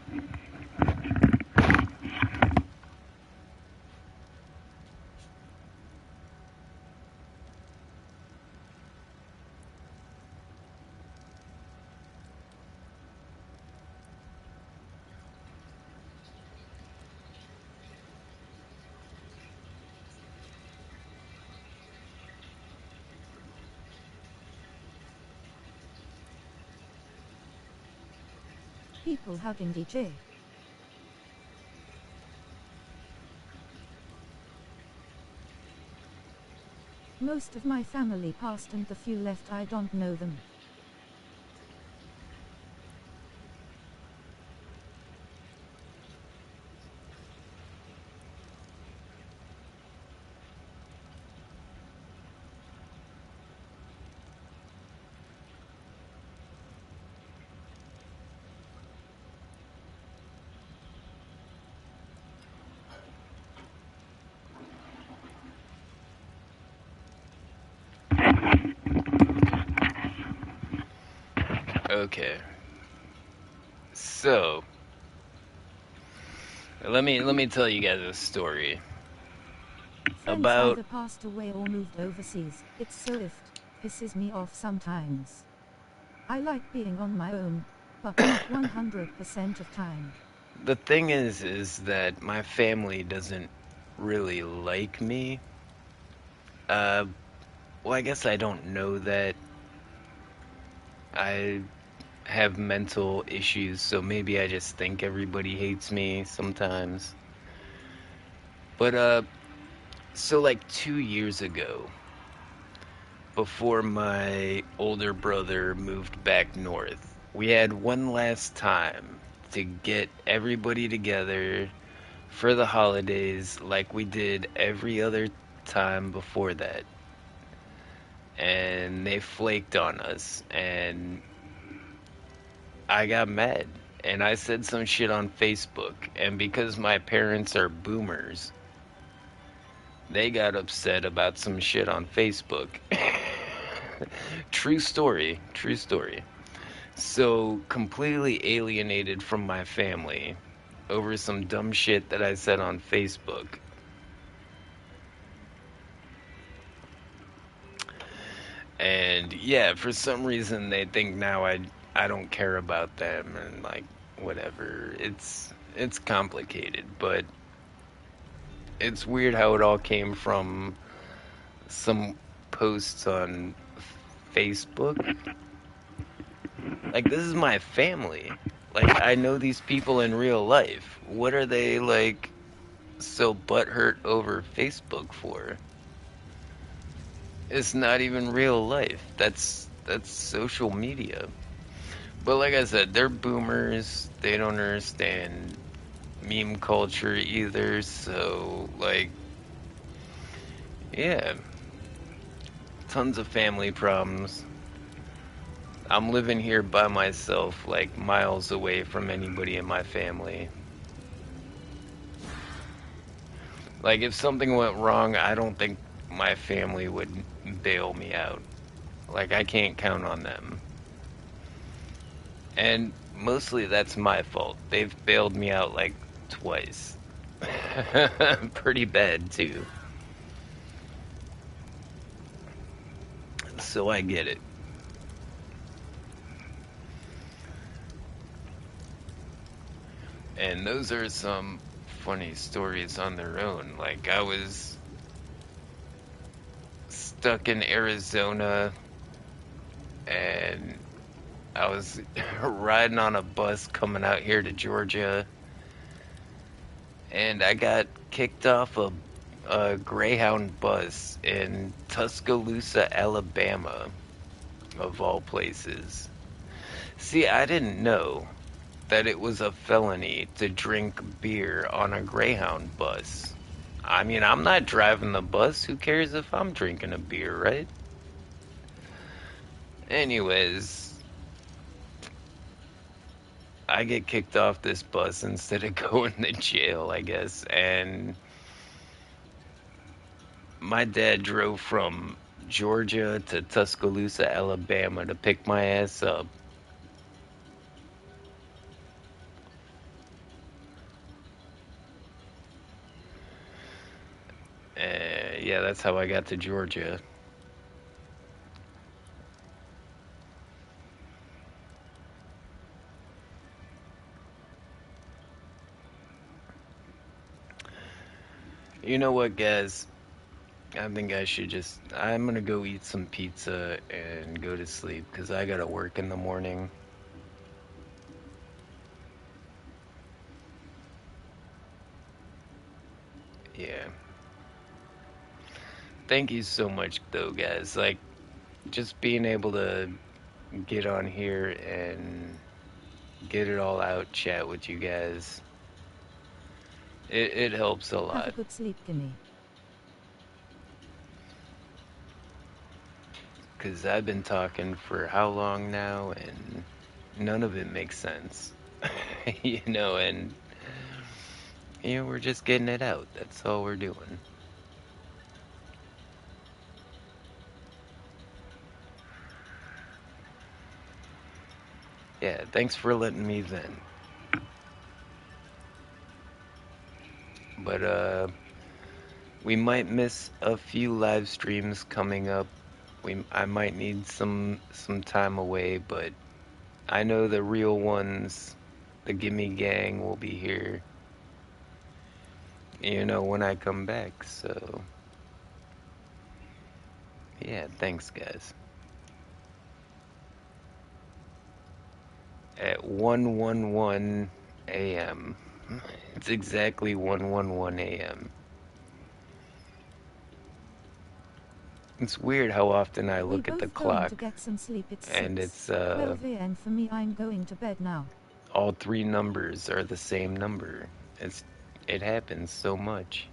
Speaker 1: People hugging DJ. Most of my family passed and the few left I don't know them.
Speaker 2: Okay. So, let me tell you guys a story
Speaker 1: Friends
Speaker 2: about
Speaker 1: either passed away or moved overseas. It's so it pisses me off sometimes. I like being on my own, but not 100% of time.
Speaker 2: the thing is that my family doesn't really like me. Uh, well, I guess I don't know that. I have mental issues, so maybe I just think everybody hates me sometimes. But so like 2 years ago, before my older brother moved back north, we had one last time to get everybody together for the holidays like we did every other time before that. And they flaked on us, and I got mad. And I said some shit on Facebook, and because my parents are boomers, they got upset about some shit on Facebook. True story, true story. So, completely alienated from my family over some dumb shit that I said on Facebook. And yeah, for some reason they think now I don't care about them and like whatever. It's complicated, but it's weird how it all came from some posts on Facebook. Like, this is my family. Like, I know these people in real life. What are they, like, so butthurt over Facebook for? It's not even real life. That's social media. But like I said, they're boomers. They don't understand meme culture either. So, like, yeah, tons of family problems. I'm living here by myself, like miles away from anybody in my family. Like, if something went wrong, I don't think my family would bail me out. Like, I can't count on them. And mostly that's my fault. They've bailed me out like twice. Pretty bad, too. So I get it. And those are some funny stories on their own. Like, I was stuck in Arizona and I was riding on a bus coming out here to Georgia, and I got kicked off a Greyhound bus in Tuscaloosa, Alabama, of all places. See, I didn't know that it was a felony to drink beer on a Greyhound bus. I mean, I'm not driving the bus. Who cares if I'm drinking a beer, right? Anyways, I get kicked off this bus instead of going to jail, I guess. And my dad drove from Georgia to Tuscaloosa, Alabama to pick my ass up. Yeah, that's how I got to Georgia. You know what, guys? I think I should just. I'm gonna go eat some pizza and go to sleep because I gotta work in the morning. Yeah. Thank you so much, though, guys. Like, just being able to get on here and get it all out, chat with you guys. It helps a
Speaker 1: Have a
Speaker 2: lot.
Speaker 1: good sleep, Gimme.
Speaker 2: Because I've been talking for how long now, and none of it makes sense. And, we're just getting it out. That's all we're doing. Yeah, thanks for letting me vent. But we might miss a few live streams coming up. I might need some time away, but I know the real ones, the Gimme Gang, will be here. When I come back. So yeah, thanks guys. At 1:11 a.m. It's exactly 1:11 a.m. It's weird how often I
Speaker 1: We
Speaker 2: look at the
Speaker 1: both going to
Speaker 2: clock
Speaker 1: get some sleep. It's
Speaker 2: and
Speaker 1: 6,
Speaker 2: it's
Speaker 1: 12 a.m. for me. I'm going to bed now.
Speaker 2: all three numbers are the same number. It happens so much.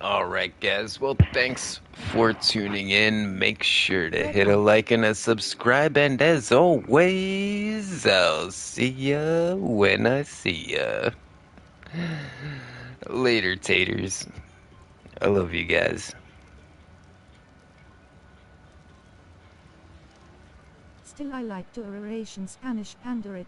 Speaker 2: All right, guys. Well, thanks for tuning in. Make sure to hit a like and a subscribe. And as always, I'll see ya when I see ya. Later, taters. I love you guys.
Speaker 1: Still I like to oration Spanish Pandorix.